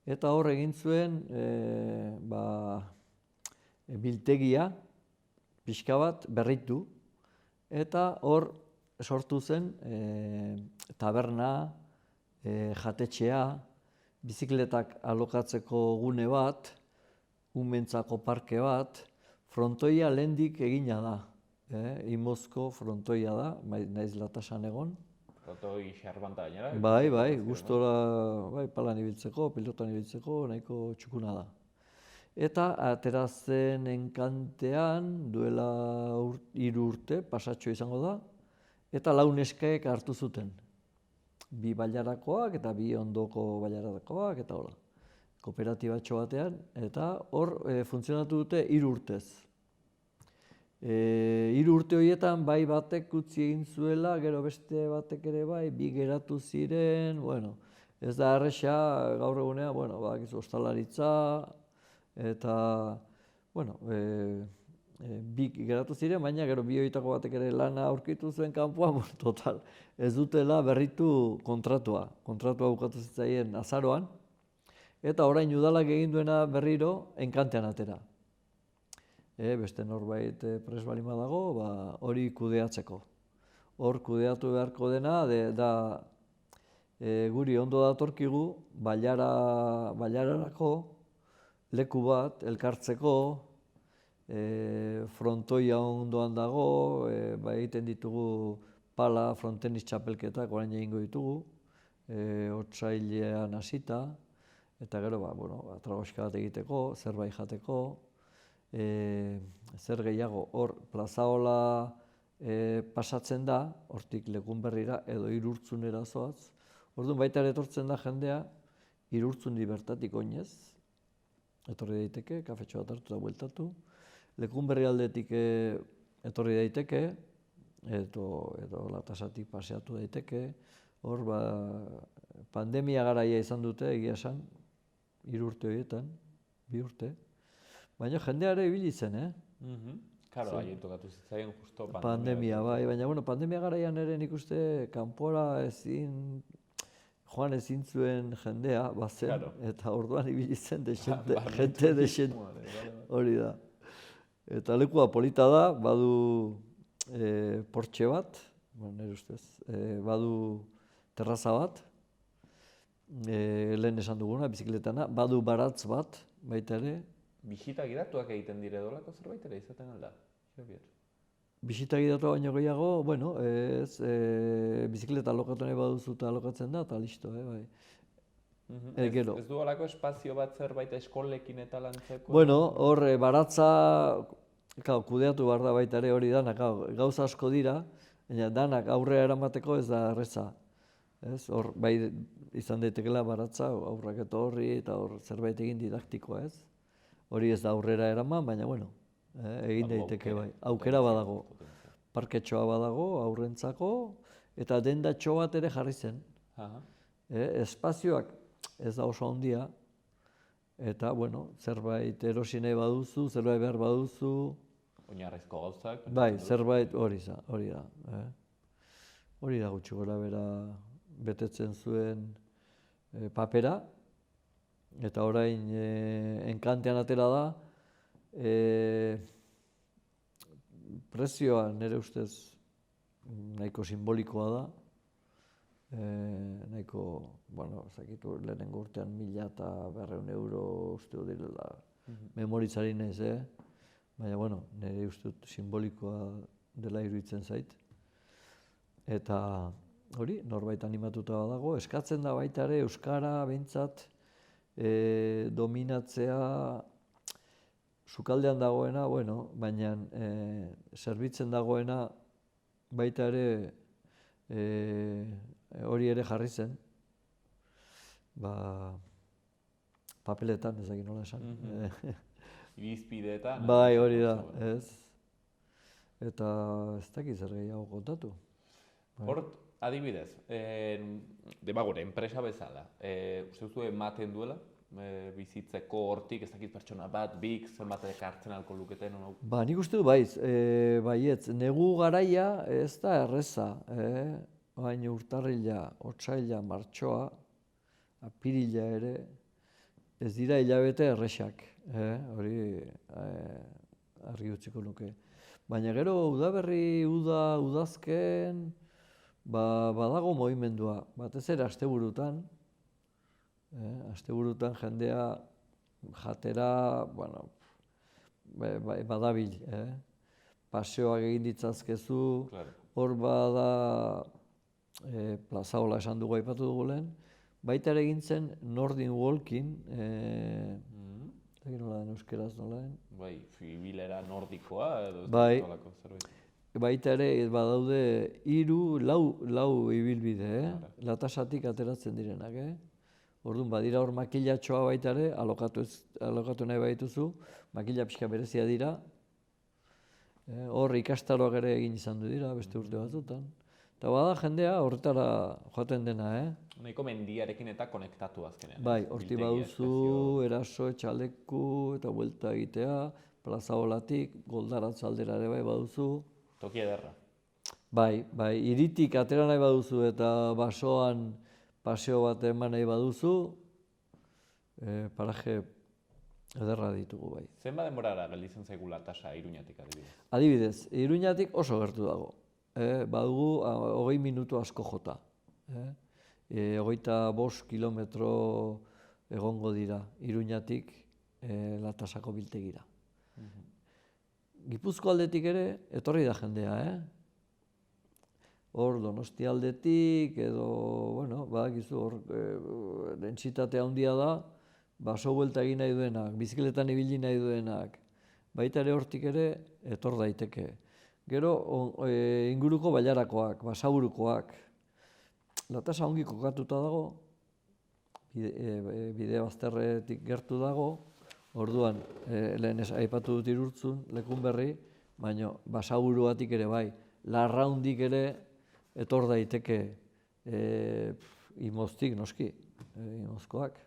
eta hor egin zuen biltegia, pixka bat berritu, eta hor sortu zen taberna, jatetxea, bizikletak alokatzeko gune bat, umentzako parke bat, frontoia lehendik egina da. Imozko frontoia da, naiz latasan egon. Frontoi xarbanta gainera? Bai, gustora palan ibiltzeko, pilotan ibiltzeko, nahiko txukuna da. Eta atera zen Enkantean, duela 3 urte, pasatxo izango da, eta 4 neskaek hartu zuten. 2 bailarakoak eta 2 ondoko bailarakoak, eta hola. Kooperatibatxo batean, eta hor funtzionatu dute 3 urtez. 3 urte horietan bai batek utzi egin zuela, gero beste batek ere bai, 2 geratu ziren, ez da erresa gaur egunean, badakizu ostalaritza, eta, 2 geratu ziren, baina gero 2 horietako batek ere lana aurkitu zuen kanpoan, total, ez dutela berritu kontratua. Kontratua bukatu zitzaien azaroan, eta orain udalak egin duena berriro Enkantean atera. Beste norbait prest balima dago, hori kudeatzeko. Hor kudeatu beharko dena, da guri ondo datorkigu, bailararako leku bat, elkartzeko, frontoia ondoan dago, egiten ditugu pala, frontenis txapelketak, orain egingo ditugu, otsailean hasita, eta gero, tragoxka bat egiteko, zerbait jateko, zer gehiago, hor Plazaola pasatzen da, hortik Lekunberrira edo Irurtzunera zoaz. Orduan baita ere etortzen da jendea Irurtzundi bertatik oinez, etorri daiteke, kafetxo bat hartu eta bueltatu. Lekunberri aldetik etorri daiteke, edo Latasatik paseatu daiteke. hor pandemia garaia izan dute, egia esan, 3 urte horietan, 2 urte. Baina jendeare ibili zen, Karo, haien tokatu zitzaien justo pandemia, bai, baina pandemia garaian ere nik uste kanpora joan ezin zuen jendea, bazen, eta orduan ibili zen jente desente, hori da. Eta lekua polita da, badu portxe bat, nire ustez, badu terraza bat, lehen esan duguna, bizikletana, badu baratz bat, baita ere. Bisita gidatuak egiten dire dolako zerbait ere izaten alda? Bisita gidatua baino gehiago, bueno, bizikleta alokatu nahi baduzu eta alokatzen da, eta listo, bai. Gero. Ez du alako espazio bat zerbait eskolekin eta lantzeko? Bueno, hor baratza, kudeatu behar da baita ere hori danak, gauza asko dira, baina danak aurrera eramateko ez da erreza. Hor, bai izan daitekela baratza, aurrak eta horri, eta hor zerbait egin didaktikoa, ez? Hori ez da aurrera eraman, baina, bueno, egin daiteke bai. Aukera badago, parketxoa badago, aurrentzako, eta dendatxo bat ere jarri zen. Espazioak ez da oso handia, eta, bueno, zerbait erosi nahi baduzu, zerbait behar baduzu. Oinarrizko gauzak. Bai, zerbait hori da. Hori da gutxi gora bera betetzen zuen papera, eta orain enkantean atera da, prezioa nire ustez nahiko simbolikoa da, nahiko, bueno, zakitu lehenengo urtean 1.200 euro uste direla memoritzari naiz, baina, bueno, nire uste simbolikoa dela iruditzen zait. Eta hori, norbait animatuta dago, eskatzen da baita ere euskara behintzat dominatzea sukaldean dagoena, bueno, baina zerbitzen dagoena baita ere hori ere jarri zen, papeletan, ez dakit nola esan. Irizpideetan. Bai, hori da, ez. Eta ez dakit zer gehiago kontatu. Hort, adibidez, demagore, enpresa bezala, uste duzu ematen duela, bizitzeko hortik, ez dakit pertsona bat, bik, zenbatek hartzen alko luketen? Nik uste du baietz, negu garaia ez da erreza, baina urtarrila, otsaila, martxoa, apirila ere, ez dira hilabete erresak, hori argi utziko nuke. Baina gero udaberri, udazken, badago mogimendua, batez ere asteburutan, asteburutan jendea jatera, bueno, badabil, paseoak egin ditzazkezu, hor bada plazaola esan dugu aipatu dugu lehen, baita ere egin zen Nordin Walking, egin nola den euskeraz nola den? Bai, ibilera nordikoa edo bai, zerbait. Baita ere badaude 3-4 ibilbide, latasatik ateratzen direnak. Orduan badira hor makilatxoa baita ere, alokatu nahi baituzu, makila pixka berezia dira. Hor ikastaroak ere egin izan du dira, beste urte batzutan. Eta bada jendea horretara joaten dena, Nahiko mendiarekin eta konektatu azkenean. Bai, horti baduzu, eraso, etxaleku eta buelta egitea, plazaolatik, goldaratz aldera ere bai baduzu. Toki ederra. Bai, hiritik atera nahi baduzu eta basoan paseo bat eman nahi baduzu, paraje ederra ditugu bai. Zenba denborara gelditzen zaigu latasa Iruñatik adibidez? Adibidez, Iruñatik oso gertu dago. Badugu 20 minutu asko jota. 25 kilometro egongo dira Iruñatik latasako biltegira. Gipuzko aldetik ere, etorri da jendea, Hor, Donostia aldetik, edo, bueno, badakizu, hor, dentsitatea handia da, baso buelta egin nahi duenak, bizikletan ibili nahi duenak, baita ere hortik ere, etor daiteke. Gero, inguruko bailarakoak, basaburukoak, latasa ongi kokatuta dago, bide bazterretik gertu dago, orduan, lehen aipatu dut Irurtzun, Lekunberri, baina basaburuatik ere bai, Larraundik ere etor daiteke Imoztik noski, imozkoak.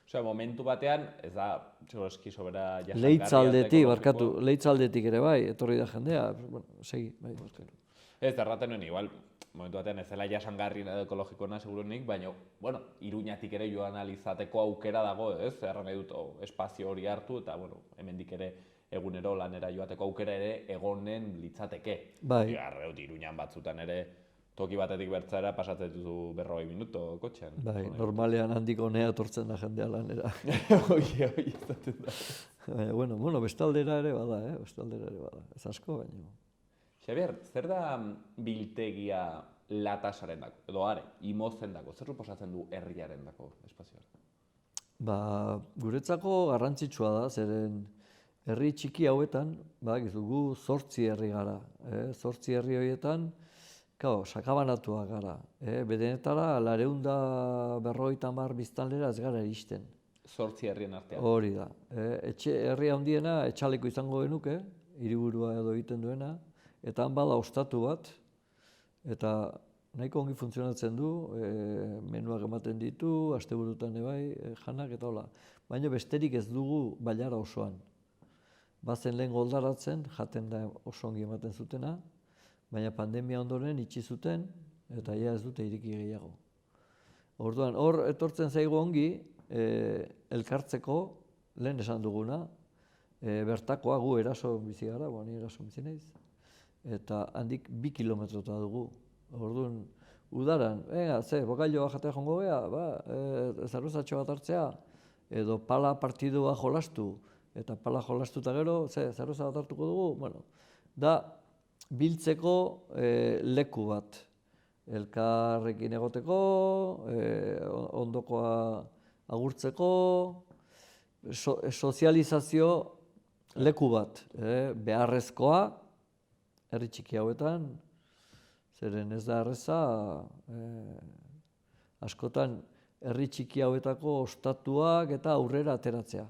Osea, momentu batean, ez da, txoroski sobera jasangarria. Leitzaldetik, barkatu, leitzaldetik ere bai, etorri da jendea, bueno, segi, bai. Ez, erraten nuen, igual, momentu batean ez dela jasangarri edo ekologikoena seguruenik, baina, bueno, Iruñatik ere joan alizateko aukera dago, ez? Erran nahi dut, espazio hori hartu, eta, bueno, hemendik ere egunero lanera joateko aukera ere egonen litzateke. Bai. Garreut, Iruñan batzutan ere, toki batetik bertzara pasatzen duzu 40 minuto kotxean. Bai, normalean handik honea etortzen da jendea lanera. Oie, izaten da. Bueno, bestaldera ere bada, bestaldera ere bada. Ez asko, baina. Xabier, zer da biltegia latasaren dako, edo are, imozen dako, zer suposatzen du herriaren dako espazioa? Ba, guretzako garrantzitsua da, zeren herri txiki hauetan, gu 8 herri gara. 8 herri horietan, sakabanatuak gara. Bedenetara, 250 biztanlera ez gara iristen. 8 herrien artean. Hori da. Herri handiena etxaleko izango genuke, hiriburua edo egiten duena, eta han bada ostatu bat, eta nahiko ongi funtzionatzen du, menuak ematen ditu, asteburutan bai, janak eta hola. Baina besterik ez dugu bailara osoan. Bazen lehen goldaratzen, jaten da oso ongi ematen zutena, baina pandemia ondoren itxi zuten, eta ja ez dute iriki gehiago. Orduan, hor etortzen zaigu ongi, elkartzeko, lehen esan duguna, bertakoa gu eraso bizi gara, ni eraso bizi naiz, eta handik 2 kilometrota dugu. Orduan, udaran, bokailoa jatea jongo geha, zerbezatxo bat hartzea, edo pala partidua jolastu, eta pala jolastu eta gero, zerbeza bat hartuko dugu, bueno, da biltzeko leku bat. Elkarrekin egoteko, ondokoa agurtzeko, sozializazio leku bat, beharrezkoa, herri txiki hauetan, zeren ez da erreza, askotan herri txiki hauetako ostatuak eta aurrera ateratzea.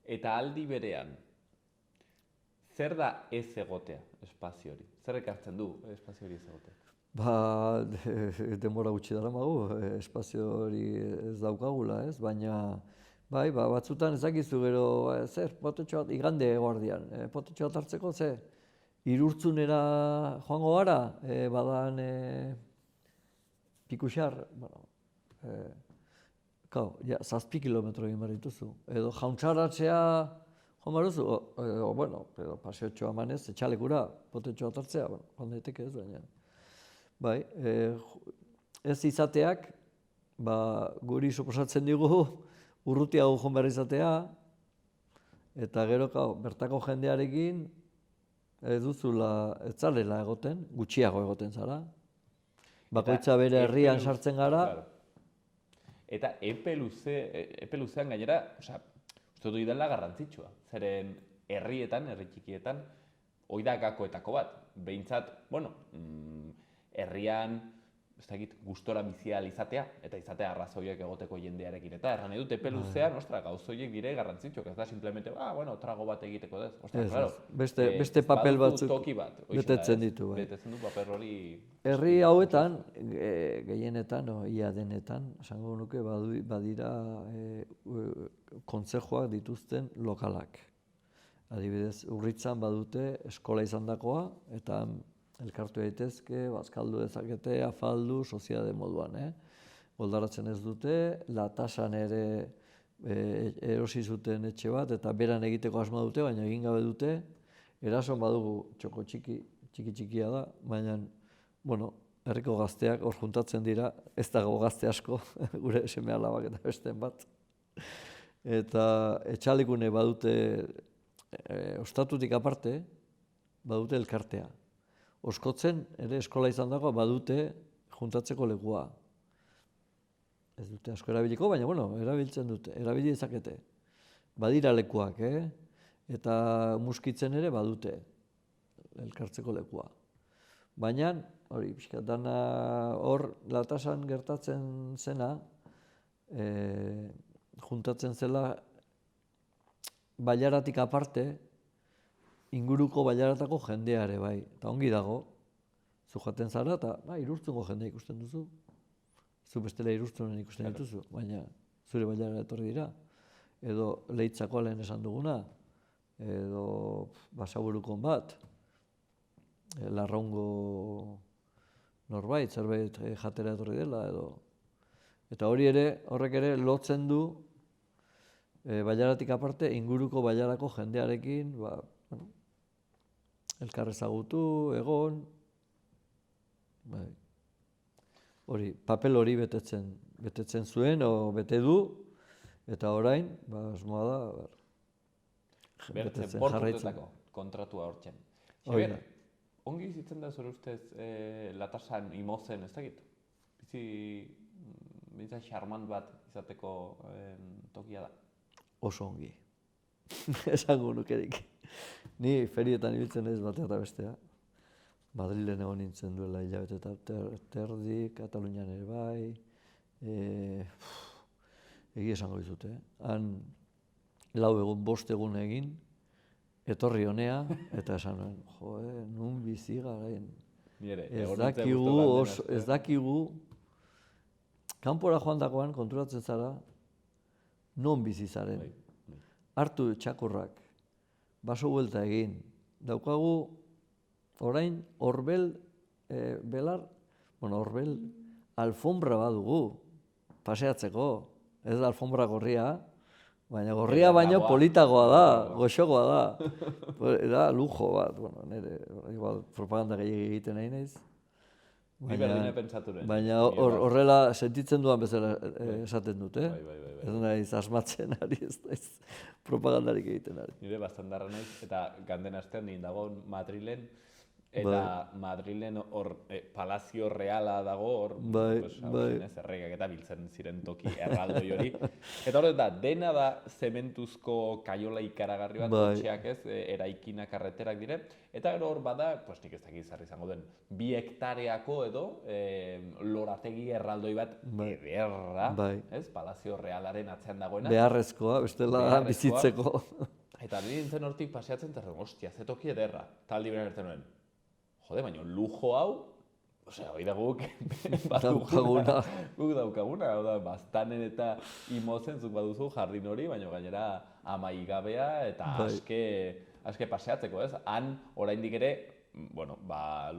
Eta aldi berean, zer da ez egotea espazio hori? Zer ekartzen du espazio hori ez egotea? Denbora gutxi daramagu, espazio hori ez daukagula, ez? Baina, batzutan ezakizu gero, potetxo bat, igande guardian, potetxo bat hartzeko, Irurtzunera joango gara, badan Pikuxar, 7 kilometro egin behar dituzu. Edo jauntxaratzea joan behar duzu, edo paseotxoa emanez, etxalekura, potetxoa hartzea, joan daiteke ez baina. Bai, ez izateak, guri suposatzen digu urrutiago joan behar izatea, eta gero, bertako jendearekin, ez zarela egoten, gutxiago egoten zara. Bakoitza bere herrian sartzen gara. Eta epe luzean gainera, uste dut dela garrantzitsua. Zeren herrietan, herri txikietan, hori da gakoetako bat. Behintzat, herrian, ez dakit, gustora bizia izatea, eta izatea arrazoiak egoteko jendearekin. Eta erran edut, epe luzean, gauzoiek dire garrantzitsuak, ez da simplemente, trago bat egiteko dez. Beste papel batzuk betetzen ditu. Betetzen du papel hori... Herri hauetan, gehienetan, ia denetan, esango nuke badira kontzejoak dituzten lokalak. Adibidez, Urritzan badute eskola izandakoa, eta elkartu daitezke, bazkaldu dezakete, afaldu, soziade moduan. Goldaratzen ez dute, latasan ere erosi zuten etxe bat, eta beran egiteko asma dute, baina egin gabe dute, erason badugu txoko txikia da, baina, herriko gazteak hor juntatzen dira, ez dago gazte asko, gure seme alabak eta besten bat. Eta etxalekune badute, ostatutik aparte, badute elkartea. Oskotzen, ere eskola izan dago, badute juntatzeko lekua. Ez dute asko erabiliko, baina, erabiltzen dute, erabili ezakete. Badira lekuak, eta muskitzen ere badute elkartzeko lekua. Baina, hori, dana hor latasan gertatzen zena, juntatzen zela bailaratik aparte, inguruko bailaratako jendeare bai, eta ongi dago, zu joaten zara eta Irurtzungo jende ikusten duzu. Zu bestela Irurtzunen ikusten dituzu, baina zure bailara etorri dira. Edo Leitzako lehen esan duguna, edo Basaburukon bat, Larraungo norbait, zerbait jatera etorri dela, edo. Eta horrek ere lotzen du bailaratik aparte inguruko bailarako jendearekin, elkar ezagutu, egon, papel hori betetzen zuen, o bete du, eta orain, asmoa da, betetzen jarraitzen. Kontratua hortzen. Xabier, ongi bizitzen da zure ustez Latasan Imozen, ez dakit? Bizitza xarmant bat izateko tokia da. Oso ongi. Esango nukerik. Ni ferietan ibiltzen ez batea eta bestea. Madrilen egon nintzen duela hilabete eta terdi, Katalunian ere bai. Egia esango dizut, Han 4 egun, 5 egun egin, etorri honea, eta esan nuen, nun bizi garen. Ez dakigu, kanpora joandakoan konturatzen zara, non bizi zaren. Hartu txakurrak, baso buelta egin. Daukagu, orain, horbel, horbel, alfombra badugu, paseatzeko. Ez da alfombra gorria, baina gorria baino politagoa da, goxogoa da. Da lujo bat, nire, igual propaganda gehiagik egiten nahi naiz. Ni berdina pentsaturen. Baina horrela sentitzen duan bezala esaten dut, Ez naiz asmatzen ari, ez naiz propagandarik egiten ari. Nire bastandarra naiz, eta ganden astean nien dagoen Madrilen, eta Madrilen hor Palazio Reala dago, hor erregak eta biltzen ziren toki erraldoi hori. Eta hor da, dena da zementuzko kaiola ikaragarri bat, kotxeak ez, eraikina karreterak dire, eta gero hor bada, nik ez dakit zer izango den, 2 hektareako edo lorategi erraldoi bat ederra, ez, Palazio Realaren atzean dagoena. Beharrezkoa, bestela bizitzeko. Eta nintzen hortik paseatzen, eta ostia, ze toki ederra, taldi beren erten nuen. Jode, baina lujo hau, hori da guk daukaguna. Guk daukaguna, Baztanen eta Imozen zuk baduzu jardin hori, baina gainera amaigabea eta aske paseatzeko, ez? Han, oraindik ere,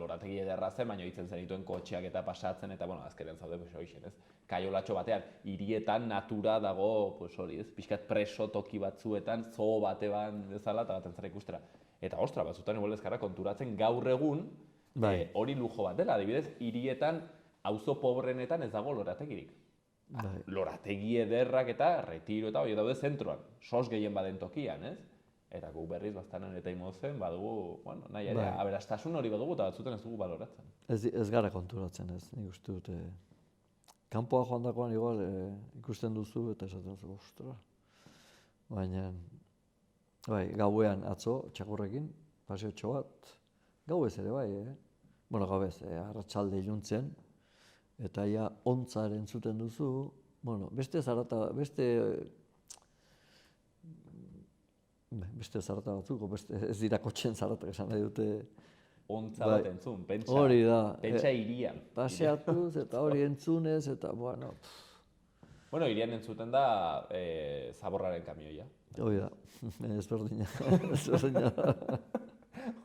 lorategi ederra zen, baina hitzen zenituen kotxeak eta pasatzen, eta azkenean zaude, hoixen, ez? Kaiolatxo batean, hirietan natura dago, hori, ez? Pixkat preso toki batzuetan, zoo batean bezala, eta baten zara ikustera. Eta ostra, batzutan igual ezkarra konturatzen gaur egun hori lujo bat dela. Adibidez, hirietan, auzo pobrenetan ez dago lorategirik. Lorategi ederrak eta retiro eta hori daude zentroan. Sos gehien baden tokian, ez? Eta guk berriz Baztanen eta Imozen badugu, nahi ere, aberastasun hori badugu eta batzuten ez dugu baloratzen. Ez gara konturatzen ez, nik uste dute. Kanpoa joandakoan igual ikusten duzu eta esaten duzu, ostra. Baina, gauean atzo, txakurrekin, paseotxo bat, gauez ere bai, gauez, arratsalde iluntzen, eta ja ontzaren zuten duzu, beste zarata batzuk, ez dira kotxen zaratak esan nahi dute. Ontza bat entzun, pentsa hirian. Paseatuz eta hori entzunez, eta hirian entzuten da zaborraren kamioia. Hori da, ezberdina.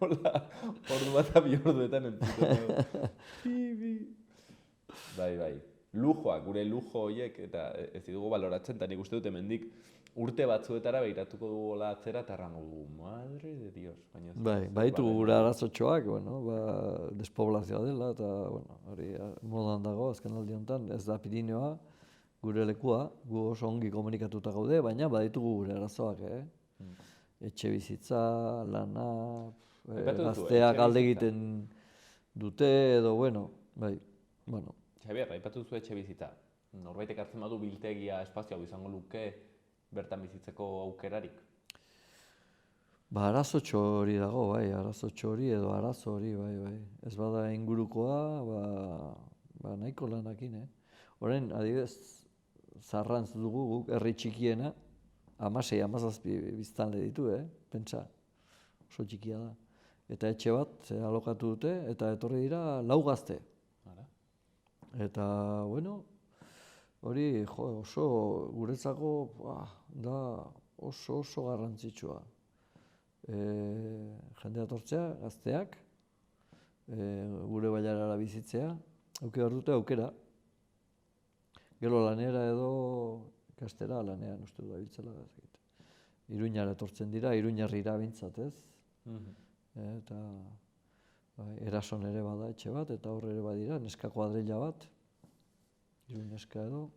Hola, ordu bat abi orduetan entzuten du. Bai. Lujoak, gure lujo horiek, eta ez ditugu baloratzen, eta nik uste dut hemendik urte batzuetara behiratuko dugu atzera, eta errango dugu, madre de Dios. Baditu gure arazotxoak, despoblazioa dela, eta hori modan dago, azken aldi honetan, ez da Pirineoa, gure lekua, gu oso ongi komunikatuta gaude, baina baditugu gure arazoak, etxe bizitza, lana, gazteak alde egiten dute, edo, bai. Xabier, aipatu duzu etxe bizitza. Norbaitek hartzen badu biltegia espazio hau izango luke bertan bizitzeko aukerarik? Arazotxo hori dago, arazotxo hori edo arazo hori, bai. Ez bada ingurukoa, nahiko lanakin, Horren, adibidez, Zarrantz dugu guk herri txikiena, 16-17 biztanle ditu, pentsa, oso txikia da. eta etxe bat alokatu dute, eta etorri dira 4 gazte. Ara. Eta, bueno, hori oso guretzako da oso garrantzitsua. Jendea etortzea, gazteak, gure bailarara bizitzea, auki behar dute aukera. Gero lanera edo ikastera lanean uste du dabiltzela. Iruñara etortzen dira, Iruñarrira bintzat, ez? Eta Erason ere bada etxe bat, eta hor ere badira, neska kuadrilla bat, Iruñeska edo.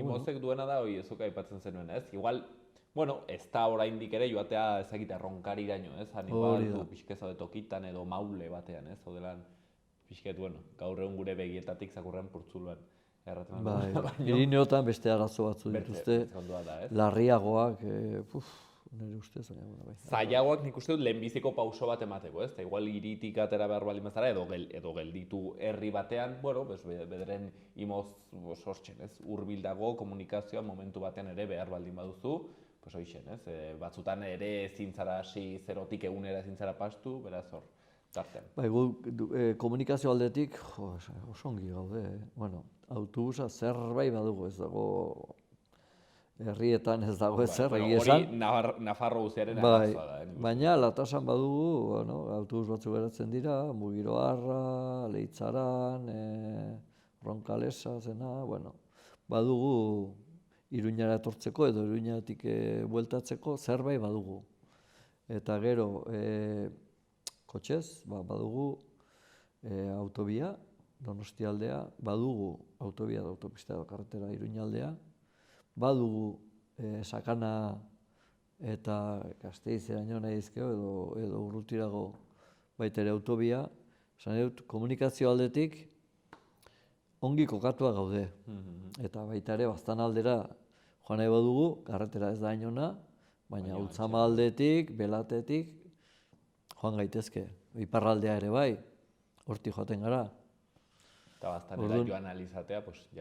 Imozek duena da, hori ezuka aipatzen zenuen, ez? Igual, bueno, ez da oraindik ere joatea ezagite erronkariraino, ez? Igual du pixkeza de tokitan edo maule batean, ez? Odelan, pixket, bueno, gaur egun gure begietatik zakurren purtzuluan. Bai, Irineotan beste arazo batzu dituzte, larriagoak, nire ustez, bai. Zailagoak nik uste dut lehenbiziko pauso bat emateko, ez? Igual iritik atera behar baldin bezala edo gelditu herri batean, bueno, bederen imoz sortzen, ez? Hurbildago komunikazioa momentu batean ere behar baldin baduzu, pues hoixen, ez? Batzutan ere ezin zara hasi zerotik egunera ezin zara pastu, beraz hor, tartean. Bai, komunikazio aldetik oso ongi gaude, bueno, autobusa zerbait badugu, ez dago herrietan ez dago ezer, egia esan. Hori Nafarro guztiaren arazoa da. Baina Latasan badugu, autobus batzuk geratzen dira, Mugiroarra, Leitzaran, Ronkalesa, bueno, badugu Iruñara etortzeko edo Iruñatik bueltatzeko zerbait badugu. Eta gero, kotxez, badugu autobia, Donostialdea, badugu autobia da autopista edo karretera Iruñaldea, badugu Sakana eta Gasteizeraino nahi dizkeo edo urrutirago baita ere autobia. Esan dut, komunikazio aldetik ongi kokatua gaude. Eta baita ere, baztan aldera joan nahi badugu, karretera ez da inona, baina Ultzama aldetik, Belatetik joan gaitezke. Iparraldea ere bai, hortik joaten gara. Eta baztanera joan alizatea,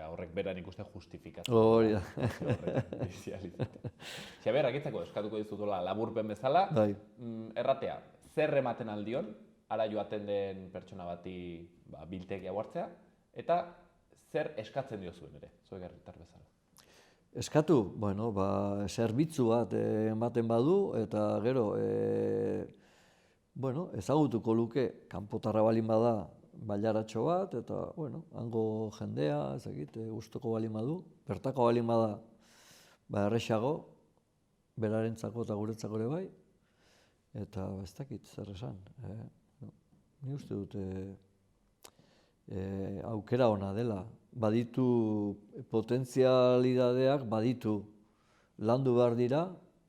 horrek beran ikuste justifikatzen. Hori da. Xabier, akitzako eskatuko dizutola laburpen bezala, erratea, zer ematen aldion, ara joaten den pertsona bati biltegia hartzea, eta zer eskatzen diozuen ere, zuek herritar bezala. Eskatu, bueno, zerbitzu bat ematen badu, eta gero, bueno, ezagutuko luke, kanpotarra balin bada, bailaratxo bat, eta, bueno, hango jendea, ezagite, gustuko balin badu, bertako balin bada, errexago, berarentzako eta guretzako ere bai, eta ez dakit zer esan. Ni uste dute aukera ona dela, baditu potentzialidadeak, baditu landu behar dira,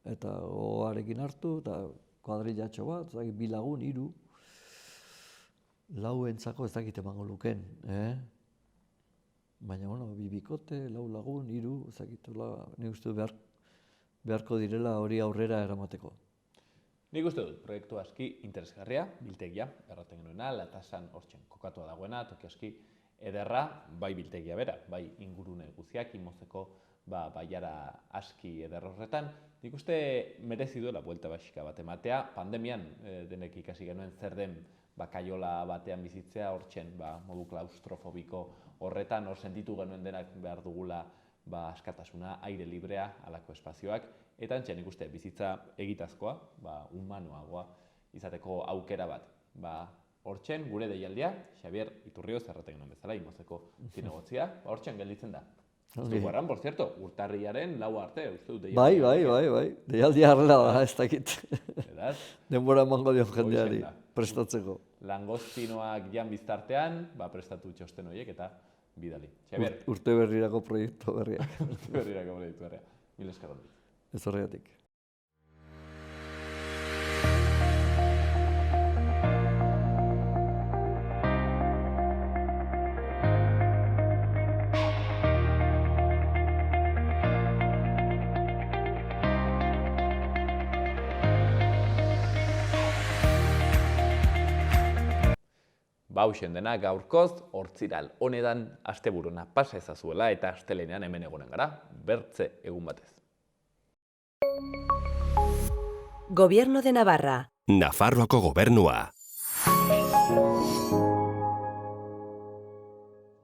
eta gogoarekin hartu, eta kuadrillatxo bat, 2 lagun, 3, lauentzako ez dakit emango luken, baina, bueno, 2 bikote, 4 lagun, 3, ez dakit, nik uste beharko direla hori aurrera eramateko. Nik uste dut, proiektu aski interesgarria, biltegia, erraten genuena, Latasan hortzen kokatua dagoena, toki aski ederra, bai biltegia bera, bai ingurune guztiak, Imozeko baiara aski eder horretan. Nik uste merezi duela buelta basika bat ematea, pandemian denek ikasi genuen zer den kaiola batean bizitzea, hortzen modu klaustrofobiko horretan, hor sentitu genuen denak behar dugula askatasuna, aire librea, halako espazioak, eta nik uste bizitza egitazkoa, humanoagoa izateko aukera bat. Hortzen gure deialdia, Xabier Iturrioz erraten genuen bezala, Imozeko zinegotzia, hortzen gelditzen da. Zuko erran, por cierto, urtarriaren 4 arte, uste dut deialdia. Bai, deialdia harrela da, ez dakit. Denbora emango dion jendeari, prestatzeko. Langostinoak jan biztartean, prestatu txosten horiek eta bidali. Xabier. Urte berrirako proiektu berriak. Urte berrirako proiektu berriak. Mil esker handi. Ez horregatik. Hauxen dena gaurkoz, Hortziral honetan asteburuna pasa ezazuela eta astelenean hemen egonen gara, bertze egun batez. Gobierno de Navarra. Nafarroako Gobernua.